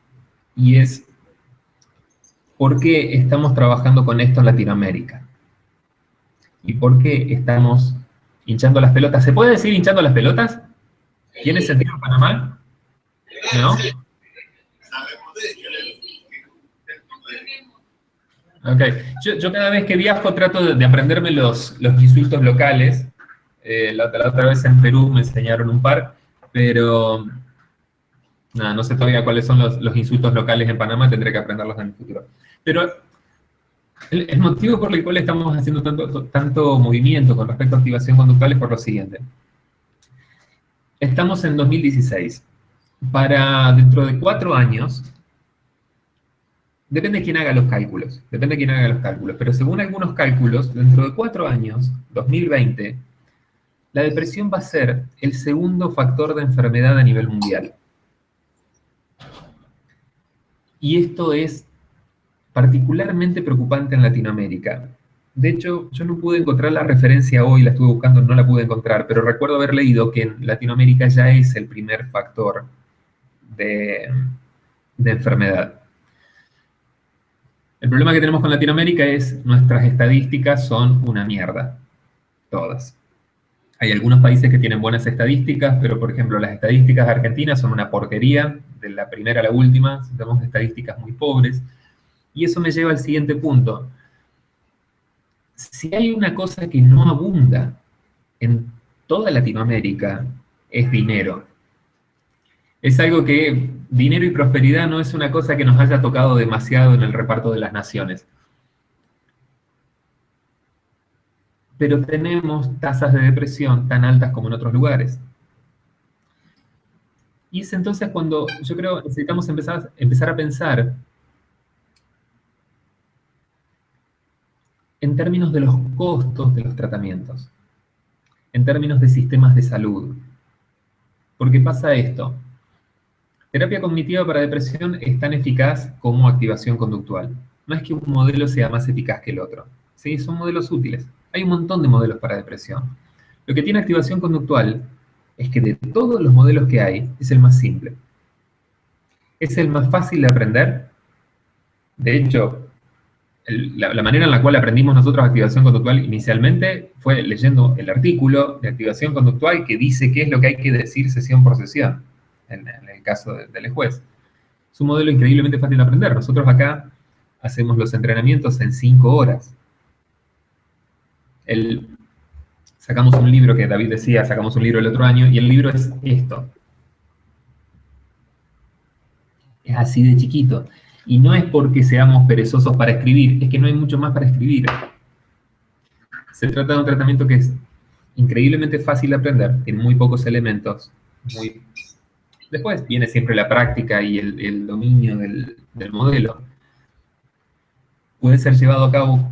y es ¿por qué estamos trabajando con esto en Latinoamérica? ¿Y por qué estamos hinchando las pelotas? ¿Se puede decir hinchando las pelotas? ¿Tiene sentido en Panamá? ¿No? Ok. Yo cada vez que viajo trato de aprenderme los insultos locales. La otra vez en Perú me enseñaron un par, pero nada, no sé todavía cuáles son los insultos locales en Panamá, tendré que aprenderlos en el futuro. Pero el motivo por el cual estamos haciendo tanto movimiento con respecto a activación conductual es por lo siguiente. Estamos en 2016. Para dentro de 4 años, depende de quién haga los cálculos, pero según algunos cálculos, dentro de 4 años, 2020, la depresión va a ser el segundo factor de enfermedad a nivel mundial. Y esto es particularmente preocupante en Latinoamérica. De hecho, yo no pude encontrar la referencia hoy, la estuve buscando, no la pude encontrar, pero recuerdo haber leído que en Latinoamérica ya es el primer factor de enfermedad. El problema que tenemos con Latinoamérica es nuestras estadísticas son una mierda, todas. Hay algunos países que tienen buenas estadísticas, pero por ejemplo las estadísticas de Argentina son una porquería, de la primera a la última, tenemos estadísticas muy pobres. Y eso me lleva al siguiente punto. Si hay una cosa que no abunda en toda Latinoamérica, es dinero. Es algo que dinero y prosperidad no es una cosa que nos haya tocado demasiado en el reparto de las naciones. Pero tenemos tasas de depresión tan altas como en otros lugares. Y es entonces cuando yo creo necesitamos empezar a pensar en términos de los costos de los tratamientos, en términos de sistemas de salud. Porque pasa esto. Terapia cognitiva para depresión es tan eficaz como activación conductual. No es que un modelo sea más eficaz que el otro. ¿Sí? Son modelos útiles. Hay un montón de modelos para depresión. Lo que tiene activación conductual es que de todos los modelos que hay, es el más simple. Es el más fácil de aprender. De hecho, la manera en la cual aprendimos nosotros activación conductual inicialmente fue leyendo el artículo de activación conductual que dice qué es lo que hay que decir sesión por sesión, en el caso del juez. Es un modelo increíblemente fácil de aprender. Nosotros acá hacemos los entrenamientos en 5 horas. Sacamos un libro que David decía, sacamos un libro el otro año, y el libro es esto. Es así de chiquito. Y no es porque seamos perezosos para escribir, es que no hay mucho más para escribir. Se trata de un tratamiento que es increíblemente fácil de aprender, tiene muy pocos elementos. Después viene siempre la práctica y el dominio del modelo. Puede ser llevado a cabo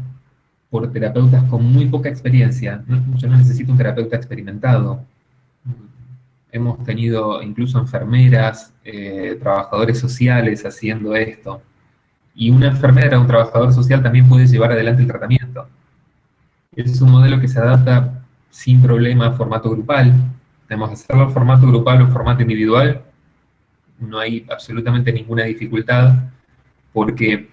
por terapeutas con muy poca experiencia. Yo no necesito un terapeuta experimentado. Hemos tenido incluso enfermeras, trabajadores sociales haciendo esto. Y una enfermera o un trabajador social también puede llevar adelante el tratamiento. Es un modelo que se adapta sin problema a formato grupal. Tenemos que hacerlo en formato grupal o en formato individual. No hay absolutamente ninguna dificultad porque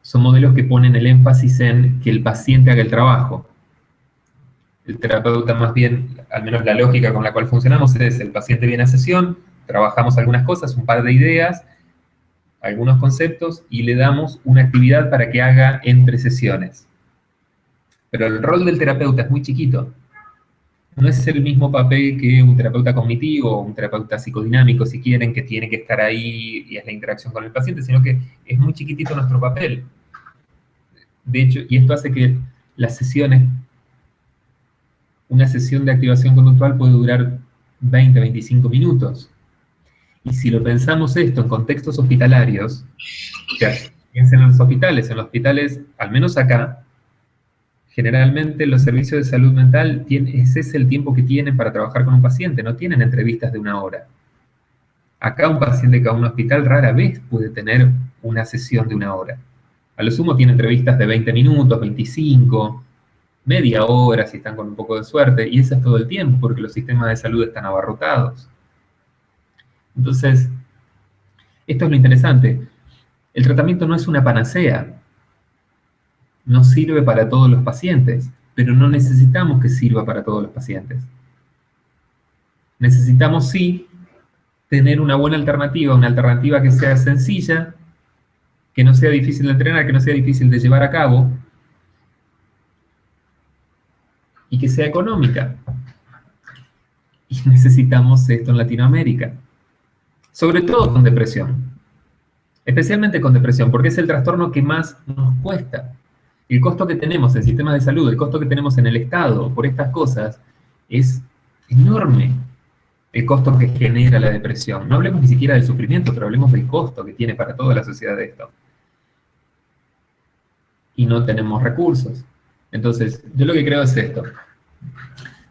son modelos que ponen el énfasis en que el paciente haga el trabajo. El terapeuta más bien, al menos la lógica con la cual funcionamos es el paciente viene a sesión, trabajamos algunas cosas, un par de ideas, algunos conceptos y le damos una actividad para que haga entre sesiones. Pero el rol del terapeuta es muy chiquito. No es el mismo papel que un terapeuta cognitivo o un terapeuta psicodinámico, si quieren, que tiene que estar ahí y es la interacción con el paciente, sino que es muy chiquitito nuestro papel. De hecho, y esto hace que las sesiones, una sesión de activación conductual puede durar 20, 25 minutos. Y si lo pensamos esto en contextos hospitalarios, piensen en los hospitales, al menos acá, generalmente los servicios de salud mental, ese es el tiempo que tienen para trabajar con un paciente, no tienen entrevistas de 1 hora. Acá un paciente que va a un hospital rara vez puede tener una sesión de 1 hora. A lo sumo tiene entrevistas de 20 minutos, 25, media hora si están con un poco de suerte, y eso es todo el tiempo, porque los sistemas de salud están abarrotados. Entonces, esto es lo interesante. El tratamiento no es una panacea. No sirve para todos los pacientes, pero no necesitamos que sirva para todos los pacientes. Necesitamos, sí, tener una buena alternativa, una alternativa que sea sencilla, que no sea difícil de entrenar, que no sea difícil de llevar a cabo, y que sea económica. Y necesitamos esto en Latinoamérica. Sobre todo con depresión. Especialmente con depresión, porque es el trastorno que más nos cuesta. El costo que tenemos en sistemas de salud, el costo que tenemos en el Estado por estas cosas es enorme. El costo que genera la depresión. No hablemos ni siquiera del sufrimiento, pero hablemos del costo que tiene para toda la sociedad esto. Y no tenemos recursos. Entonces, yo lo que creo es esto.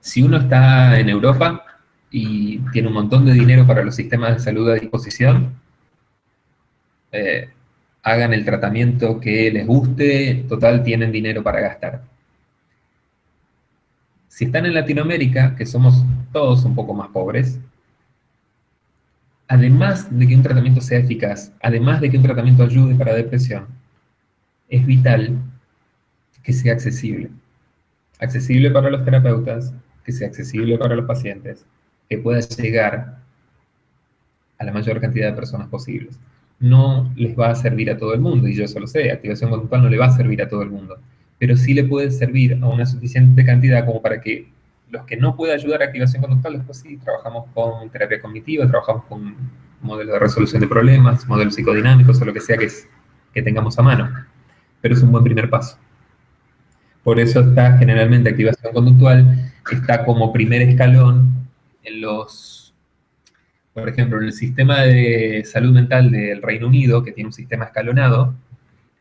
Si uno está en Europa y tiene un montón de dinero para los sistemas de salud a disposición, hagan el tratamiento que les guste, total tienen dinero para gastar. Si están en Latinoamérica, que somos todos un poco más pobres, además de que un tratamiento sea eficaz, además de que un tratamiento ayude para depresión, es vital que sea accesible. Accesible para los terapeutas, que sea accesible para los pacientes, que pueda llegar a la mayor cantidad de personas posibles. No les va a servir a todo el mundo, y yo eso lo sé, activación conductual no le va a servir a todo el mundo, pero sí le puede servir a una suficiente cantidad como para que los que no pueda ayudar a activación conductual, después sí, trabajamos con terapia cognitiva, trabajamos con modelos de resolución de problemas, modelos psicodinámicos o lo que sea que tengamos a mano. Pero es un buen primer paso. Por eso está generalmente activación conductual, está como primer escalón en los, por ejemplo, en el sistema de salud mental del Reino Unido, que tiene un sistema escalonado,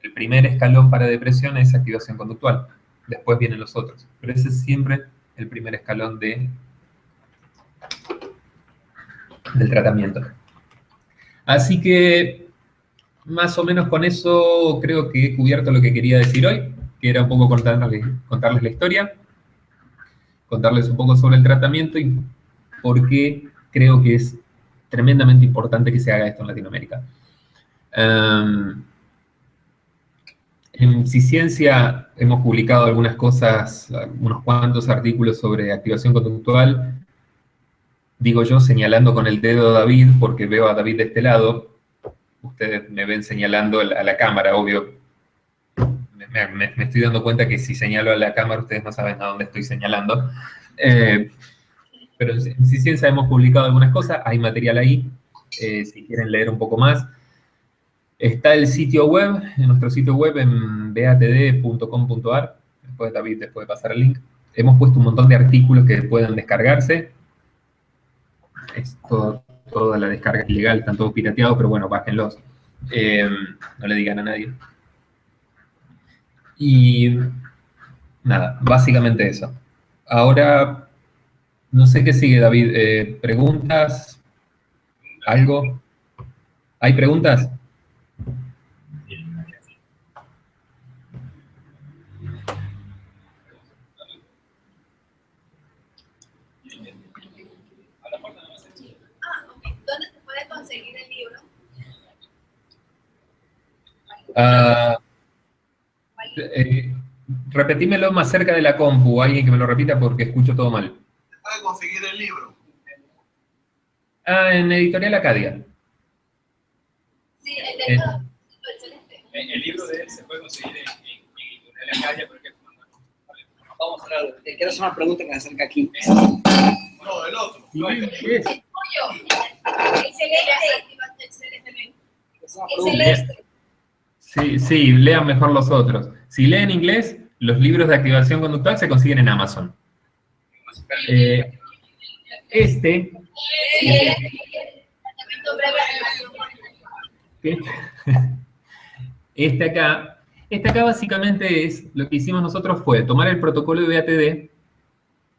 el primer escalón para depresión es activación conductual. Después vienen los otros. Pero ese es siempre el primer escalón del tratamiento. Así que, más o menos con eso creo que he cubierto lo que quería decir hoy, que era un poco contarles la historia, contarles un poco sobre el tratamiento y por qué creo que es tremendamente importante que se haga esto en Latinoamérica. En Ciencia hemos publicado algunas cosas, unos cuantos artículos sobre activación conductual. Digo yo señalando con el dedo a David, porque veo a David de este lado. Ustedes me ven señalando a la cámara, obvio. Me estoy dando cuenta que si señalo a la cámara, ustedes no saben a dónde estoy señalando. Pero en Ciencia hemos publicado algunas cosas, hay material ahí, si quieren leer un poco más. Está el sitio web, en nuestro sitio web en batd.com.ar. Después David les puede pasar el link. Hemos puesto un montón de artículos que pueden descargarse. Toda la descarga es ilegal, están todos pirateados, pero bueno, bájenlos. No le digan a nadie. Y nada, básicamente eso. Ahora, no sé qué sigue, David. ¿Preguntas? ¿Algo? ¿Hay preguntas? ¿Dónde se puede conseguir el libro? Ah, repetímelo más cerca de la compu, alguien que me lo repita porque escucho todo mal. ¿Se puede conseguir el libro? Ah, en Editorial Acadia. Sí, el de el celeste. El libro de él se puede conseguir en la calle, porque Vamos a hablar. Quiero hacer una pregunta que se acerca aquí. No, el otro. Sí, El celeste. El celeste. Es una El pregunta. celeste. sí, sí, lean mejor los otros. Si leen inglés, los libros de activación conductual se consiguen en Amazon. Este, ¿qué? Este acá básicamente es, lo que hicimos nosotros fue tomar el protocolo de BATD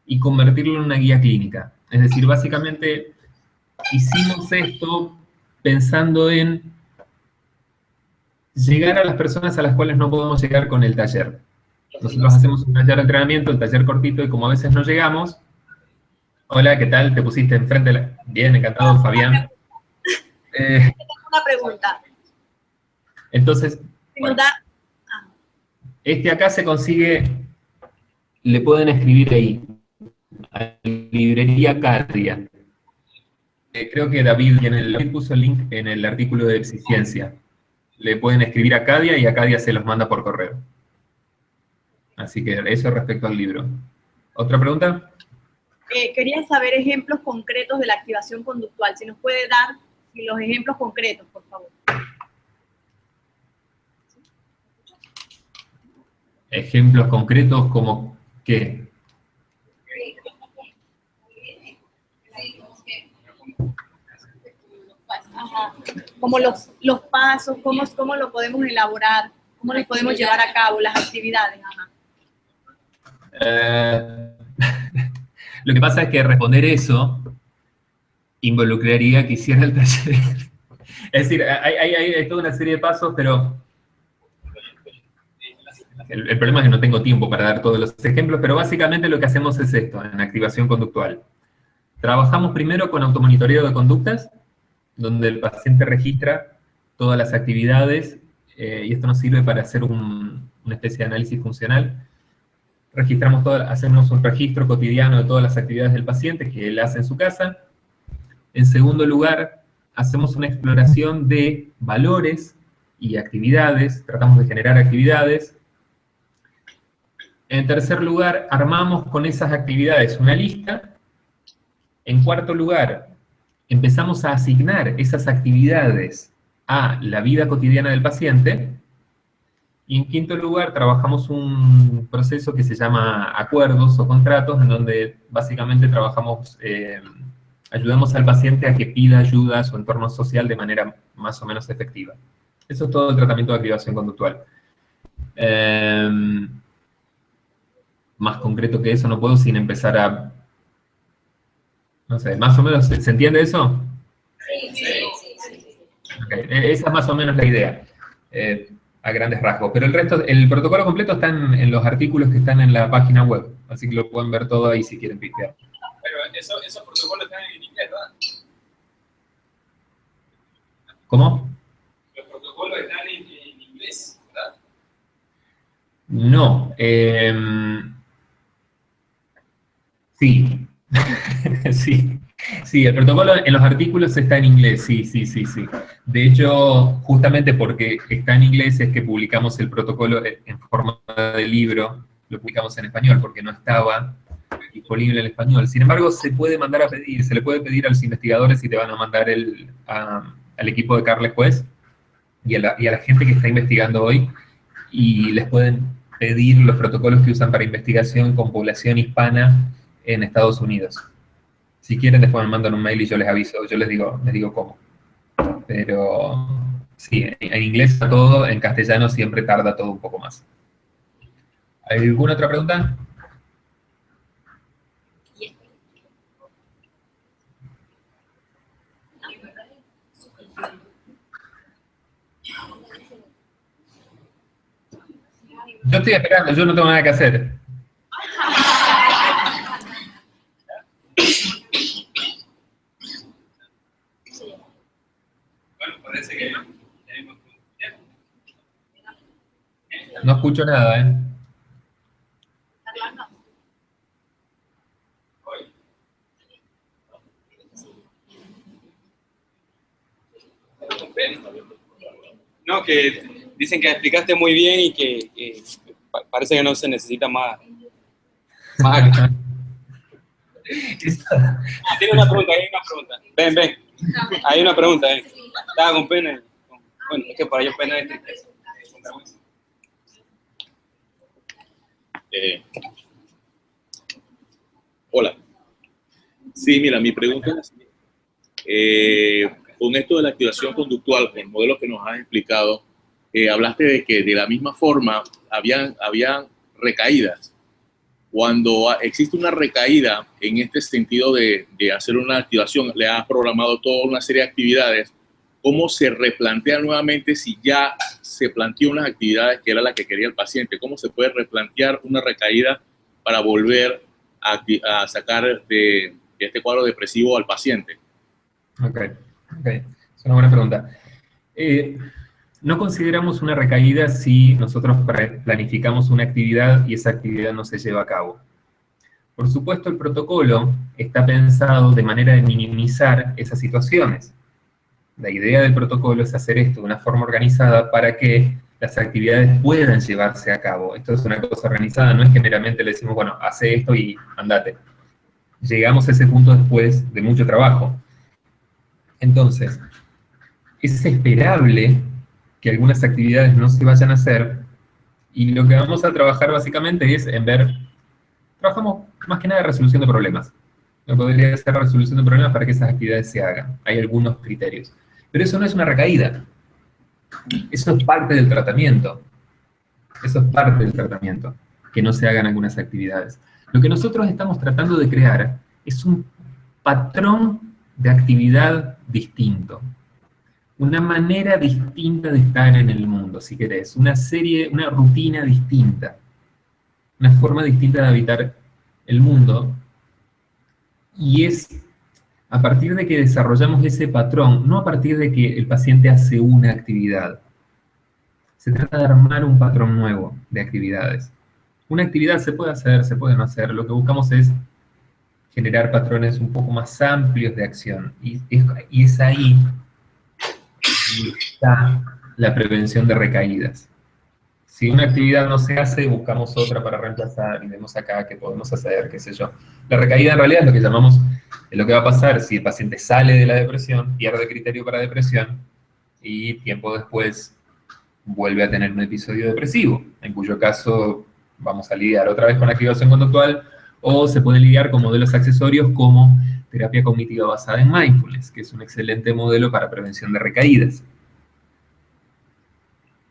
y convertirlo en una guía clínica. Es decir, básicamente hicimos esto pensando en llegar a las personas a las cuales no podemos llegar con el taller. Nosotros hacemos un taller de entrenamiento, el taller cortito, y como a veces no llegamos, hola, ¿qué tal? ¿Te pusiste enfrente de la... Bien, encantado, Fabián. Una pregunta. Entonces, Si nos da, este acá se consigue, le pueden escribir ahí, a librería Cardia. Creo que David puso el link en el artículo de Psiciencia. Le pueden escribir a Cadia y a Cadia se los manda por correo. Así que eso respecto al libro. ¿Otra pregunta? quería saber ejemplos concretos de la activación conductual. Si nos puede dar los ejemplos concretos, por favor. Ejemplos concretos como ¿qué? Ajá. Como los pasos, cómo lo podemos elaborar, cómo los podemos llevar a cabo, las actividades. Ajá. Lo que pasa es que responder eso involucraría que hiciera el taller. Es decir, hay toda una serie de pasos, pero el problema es que no tengo tiempo para dar todos los ejemplos, pero básicamente lo que hacemos es esto, en activación conductual. Trabajamos primero con automonitoreo de conductas, donde el paciente registra todas las actividades, y esto nos sirve para hacer una especie de análisis funcional. Hacemos un registro cotidiano de todas las actividades del paciente que él hace en su casa. En segundo lugar, hacemos una exploración de valores y actividades, tratamos de generar actividades. En tercer lugar, armamos con esas actividades una lista. En cuarto lugar, empezamos a asignar esas actividades a la vida cotidiana del paciente. Y en quinto lugar, trabajamos un proceso que se llama acuerdos o contratos, en donde básicamente trabajamos, ayudamos al paciente a que pida ayuda a su entorno social de manera más o menos efectiva. Eso es todo el tratamiento de activación conductual. Más concreto que eso no puedo sin empezar a... No sé, más o menos, ¿se entiende eso? Sí. Okay. Esa es más o menos la idea, a grandes rasgos. Pero el resto, el protocolo completo está en los artículos que están en la página web, así que lo pueden ver todo ahí si quieren pispear. Pero esos protocolos están en inglés, ¿verdad? ¿Cómo? Los protocolos están en inglés, ¿verdad? No. Sí. Sí. Sí, el protocolo en los artículos está en inglés, sí. De hecho, justamente porque está en inglés es que publicamos el protocolo en forma de libro, lo publicamos en español porque no estaba disponible en español. Sin embargo, se puede mandar a pedir, se le puede pedir a los investigadores y te van a mandar al equipo de Carles Juez y a la gente que está investigando hoy, y les pueden pedir los protocolos que usan para investigación con población hispana en Estados Unidos. Si quieren, después me mandan un mail y yo les aviso, yo les digo cómo. Pero sí, en inglés está todo, en castellano siempre tarda todo un poco más. ¿Alguna otra pregunta? Yo estoy esperando, yo no tengo nada que hacer. Bueno, parece que tenemos tiempo. No escucho nada, ¿eh? Hoy. No, que dicen que explicaste muy bien y que parece que no se necesita más. Tiene una pregunta, hay una pregunta. Ven. Hay una pregunta, Estaba con pena. Bueno, es que para yo pena es tristeza. Con vergüenza. Hola. Sí, mira, mi pregunta es la siguiente. Con esto de la activación conductual, con el modelo que nos has explicado, hablaste de que de la misma forma habían recaídas. Cuando existe una recaída en este sentido de hacer una activación, le has programado toda una serie de actividades, ¿cómo se replantea nuevamente si ya se planteó unas actividades que era la que quería el paciente? ¿Cómo se puede replantear una recaída para volver a sacar de este cuadro depresivo al paciente? Ok, es una buena pregunta. No consideramos una recaída si nosotros planificamos una actividad y esa actividad no se lleva a cabo. Por supuesto, el protocolo está pensado de manera de minimizar esas situaciones. La idea del protocolo es hacer esto de una forma organizada para que las actividades puedan llevarse a cabo. Esto es una cosa organizada, no es que meramente le decimos, bueno, hace esto y andate. Llegamos a ese punto después de mucho trabajo. Entonces, es esperable que algunas actividades no se vayan a hacer, y lo que vamos a trabajar básicamente es en ver, trabajamos más que nada de resolución de problemas. No podría ser resolución de problemas para que esas actividades se hagan. Hay algunos criterios. Pero eso no es una recaída. Eso es parte del tratamiento. Eso es parte del tratamiento, que no se hagan algunas actividades. Lo que nosotros estamos tratando de crear es un patrón de actividad distinto. Una manera distinta de estar en el mundo, si querés. Una rutina distinta. Una forma distinta de habitar el mundo. Y es a partir de que desarrollamos ese patrón, no a partir de que el paciente hace una actividad. Se trata de armar un patrón nuevo de actividades. Una actividad se puede hacer, se puede no hacer. Lo que buscamos es generar patrones un poco más amplios de acción. Y es ahí está la prevención de recaídas. Si una actividad no se hace, buscamos otra para reemplazar y vemos acá qué podemos hacer, qué sé yo. La recaída en realidad es lo que llamamos, es lo que va a pasar si el paciente sale de la depresión, pierde criterio para depresión y tiempo después vuelve a tener un episodio depresivo, en cuyo caso vamos a lidiar otra vez con activación conductual o se puede lidiar con modelos accesorios como terapia cognitiva basada en mindfulness, que es un excelente modelo para prevención de recaídas.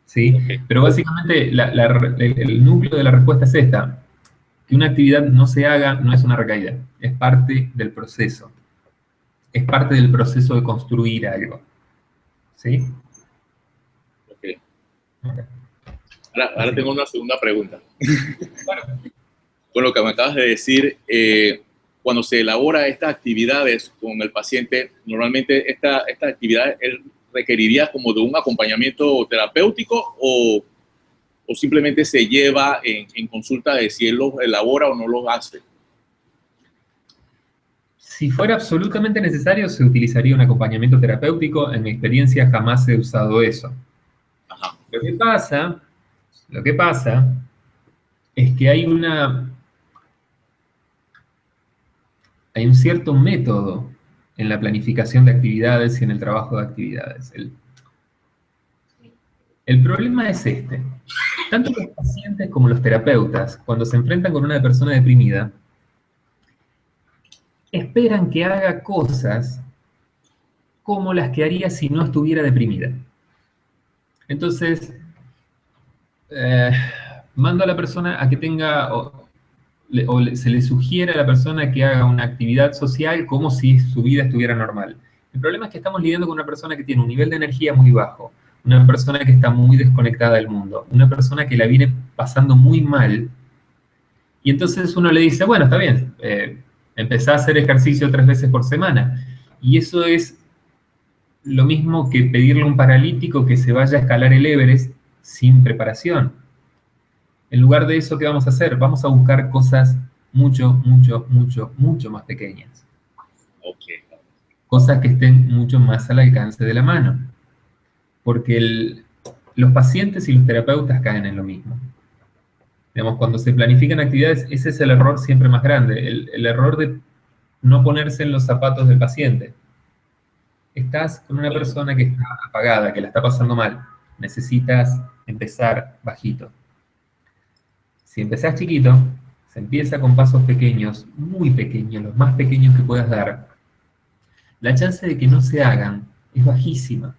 ¿Sí? Okay. Pero básicamente el núcleo de la respuesta es esta. Que una actividad no se haga no es una recaída, es parte del proceso. Es parte del proceso de construir algo. ¿Sí? Okay. Ahora tengo una segunda pregunta. Bueno. Con lo que me acabas de decir, cuando se elabora estas actividades con el paciente, normalmente esta actividad requeriría como de un acompañamiento terapéutico o simplemente se lleva en consulta de si él los elabora o no los hace. Si fuera absolutamente necesario, se utilizaría un acompañamiento terapéutico. En mi experiencia jamás he usado eso. Ajá. Lo que pasa es que hay un cierto método en la planificación de actividades y en el trabajo de actividades. El problema es este. Tanto los pacientes como los terapeutas, cuando se enfrentan con una persona deprimida, esperan que haga cosas como las que haría si no estuviera deprimida. Entonces, mando a la persona a que tenga, se le sugiere a la persona que haga una actividad social como si su vida estuviera normal. El problema es que estamos lidiando con una persona que tiene un nivel de energía muy bajo, una persona que está muy desconectada del mundo, una persona que la viene pasando muy mal, y entonces uno le dice, bueno, está bien, empezá a hacer ejercicio 3 veces por semana, y eso es lo mismo que pedirle a un paralítico que se vaya a escalar el Everest sin preparación. En lugar de eso, ¿qué vamos a hacer? Vamos a buscar cosas mucho más pequeñas. Ok. Cosas que estén mucho más al alcance de la mano. Porque los pacientes y los terapeutas caen en lo mismo. Digamos, cuando se planifican actividades, ese es el error siempre más grande. El error de no ponerse en los zapatos del paciente. Estás con una persona que está apagada, que la está pasando mal. Necesitas empezar bajito. Si empezás chiquito, se empieza con pasos pequeños, muy pequeños, los más pequeños que puedas dar. La chance de que no se hagan es bajísima.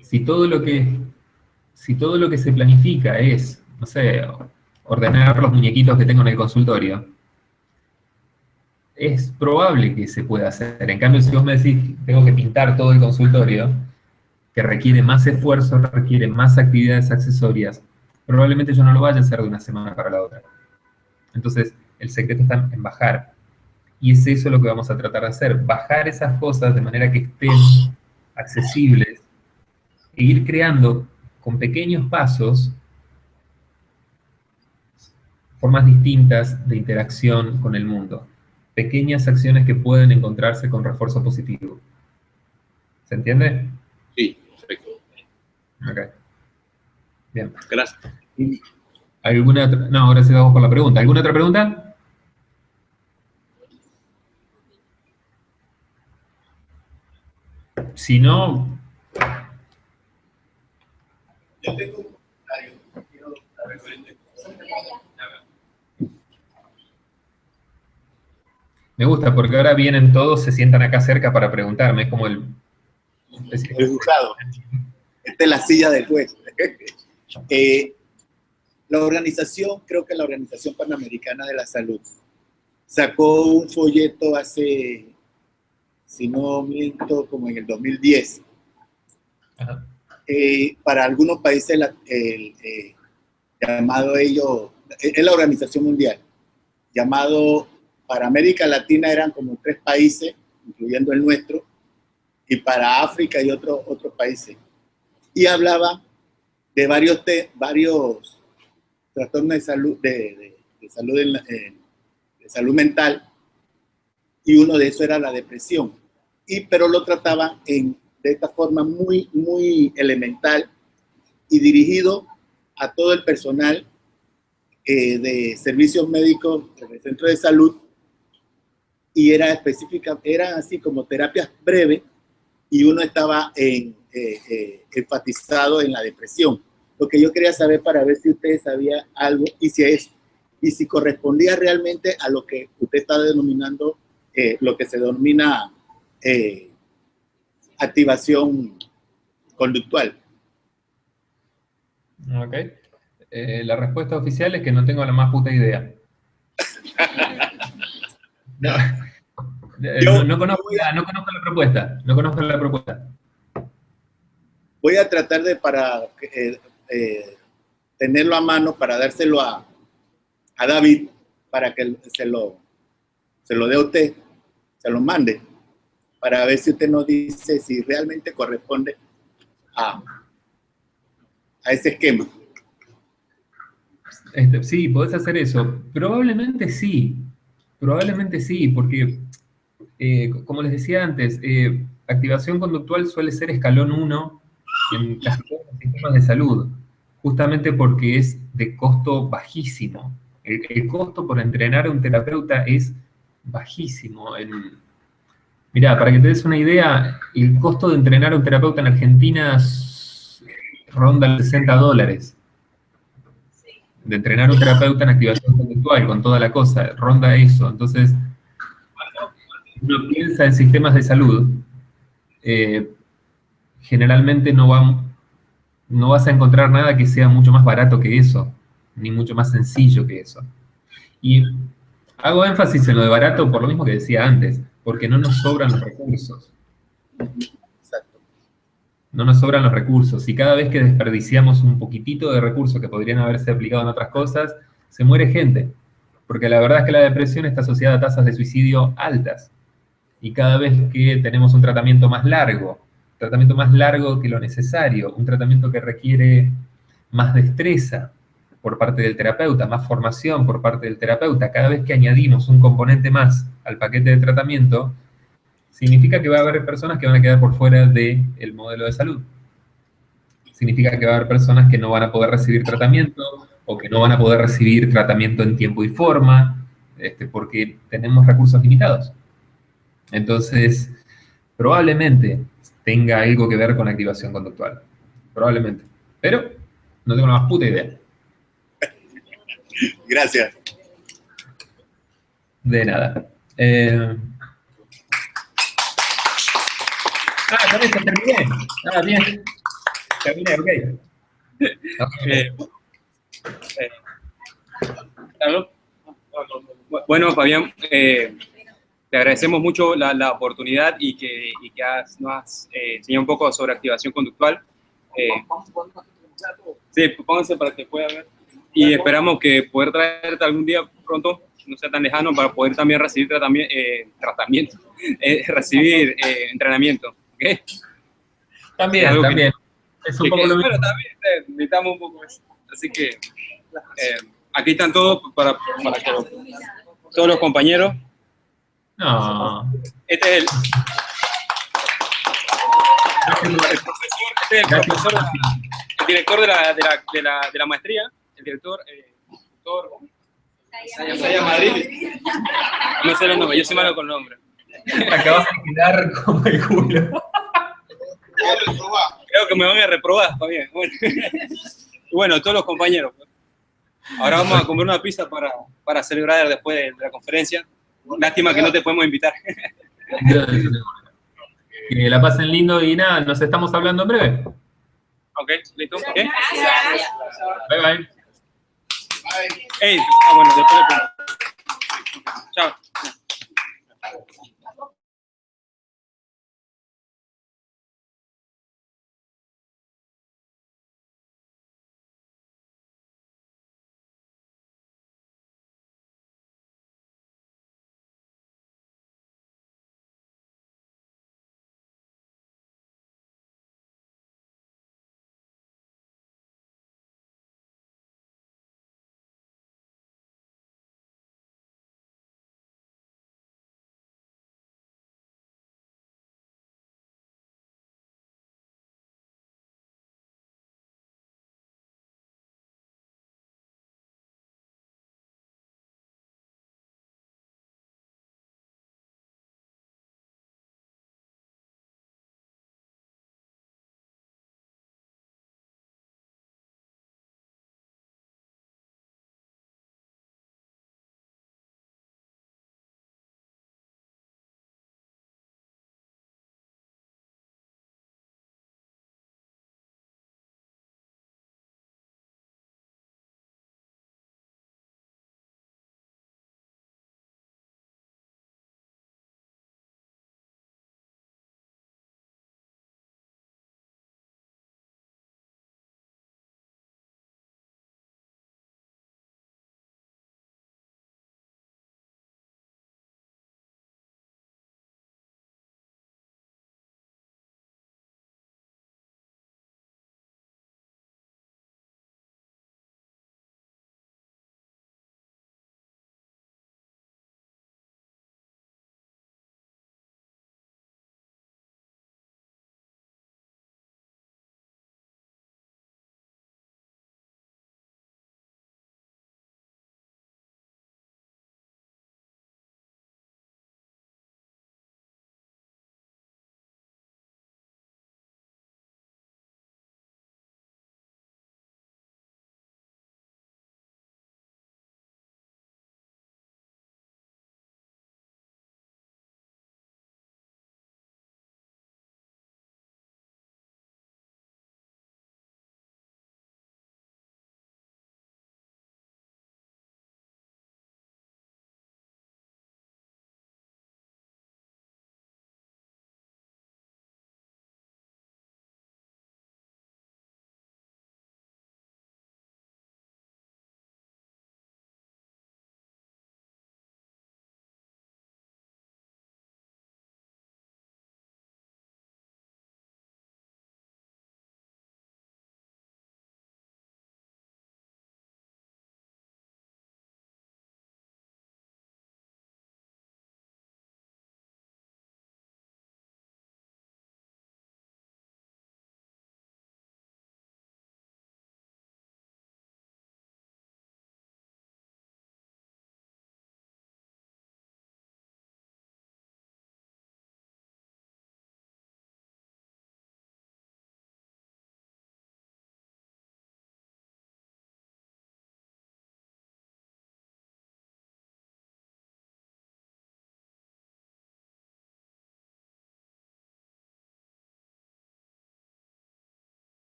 Si todo lo que se planifica es, no sé, ordenar los muñequitos que tengo en el consultorio, es probable que se pueda hacer. En cambio, si vos me decís, tengo que pintar todo el consultorio, que requiere más esfuerzo, requiere más actividades accesorias, probablemente yo no lo vaya a hacer de una semana para la otra. Entonces, el secreto está en bajar. Y es eso lo que vamos a tratar de hacer, bajar esas cosas de manera que estén accesibles e ir creando con pequeños pasos formas distintas de interacción con el mundo. Pequeñas acciones que pueden encontrarse con refuerzo positivo. ¿Se entiende? Sí, perfecto. Ok. Bien. Gracias. ¿Alguna otra? No, ahora sí vamos por la pregunta. ¿Alguna otra pregunta? Si no... Yo tengo un comentario. Quiero referente. Me gusta porque ahora vienen todos, se sientan acá cerca para preguntarme. Es como el juzgado. Esta es la silla del juez. La organización, creo que la Organización Panamericana de la Salud, sacó un folleto hace, si no miento, como en el 2010. Ajá. Para algunos países, llamado ellos, es la Organización Mundial, llamado, para América Latina eran como 3 países, incluyendo el nuestro, y para África y otros países. Y hablaba de varios trastornos de salud, de salud mental, y uno de esos era la depresión. Pero lo trataban de esta forma muy elemental y dirigido a todo el personal de servicios médicos del centro de salud, y era específica, eran así como terapias breves, y uno estaba enfatizado en la depresión. Lo que yo quería saber para ver si ustedes sabían algo y si correspondía realmente a lo que usted está denominando, lo que se denomina activación conductual. Ok. La respuesta oficial es que no tengo la más puta idea. No conozco la propuesta. No conozco la propuesta. Voy a tratar de tenerlo a mano para dárselo a David para que se lo dé a usted, se lo mande, para ver si usted nos dice si realmente corresponde a ese esquema. Sí, podés hacer eso. Probablemente sí, porque, como les decía antes, activación conductual suele ser escalón 1 en casi todos los sistemas de salud, justamente porque es de costo bajísimo. El costo por entrenar a un terapeuta es bajísimo. Mirá, para que te des una idea, el costo de entrenar a un terapeuta en Argentina ronda los $60. De entrenar a un terapeuta en activación conductual, con toda la cosa, ronda eso. Entonces, uno piensa en sistemas de salud, generalmente no no vas a encontrar nada que sea mucho más barato que eso, ni mucho más sencillo que eso. Y hago énfasis en lo de barato por lo mismo que decía antes, porque no nos sobran los recursos. Exacto. No nos sobran los recursos. Y cada vez que desperdiciamos un poquitito de recursos que podrían haberse aplicado en otras cosas, se muere gente. Porque la verdad es que la depresión está asociada a tasas de suicidio altas. Y cada vez que tenemos un tratamiento más largo que lo necesario, un tratamiento que requiere más destreza por parte del terapeuta, más formación por parte del terapeuta, cada vez que añadimos un componente más al paquete de tratamiento, significa que va a haber personas que van a quedar por fuera del modelo de salud. Significa que va a haber personas que no van a poder recibir tratamiento o que no van a poder recibir tratamiento en tiempo y forma, porque tenemos recursos limitados. Entonces, probablemente tenga algo que ver con activación conductual. Probablemente. Pero no tengo la más puta idea. Gracias. De nada. Con eso terminé. Bien. Terminé, ok. Carlos. Bueno, Fabián, te agradecemos mucho la oportunidad y que nos has enseñado un poco sobre activación conductual. Sí, pónganse para que pueda ver. Y esperamos que poder traerte algún día pronto, no sea tan lejano, para poder también recibir recibir entrenamiento. ¿Okay? También. Es un poco lo mismo. Bueno, también necesitamos un poco eso. Así que aquí están todos para que todos los compañeros. No. Este es el profesor, el director de la maestría, el director, doctor Saya Madrid. No sé los nombres, yo soy malo con nombres. Acabas de quedar como el culo. Creo que me van a reprobar, Fabián. Bueno, todos los compañeros. Ahora vamos a comer una pizza para celebrar después de la conferencia. Lástima que no te podemos invitar. Que la pasen lindo y nada, nos estamos hablando en breve. Ok, listo. ¿Okay? Bye, bye. Hey, bueno, después de... Chao.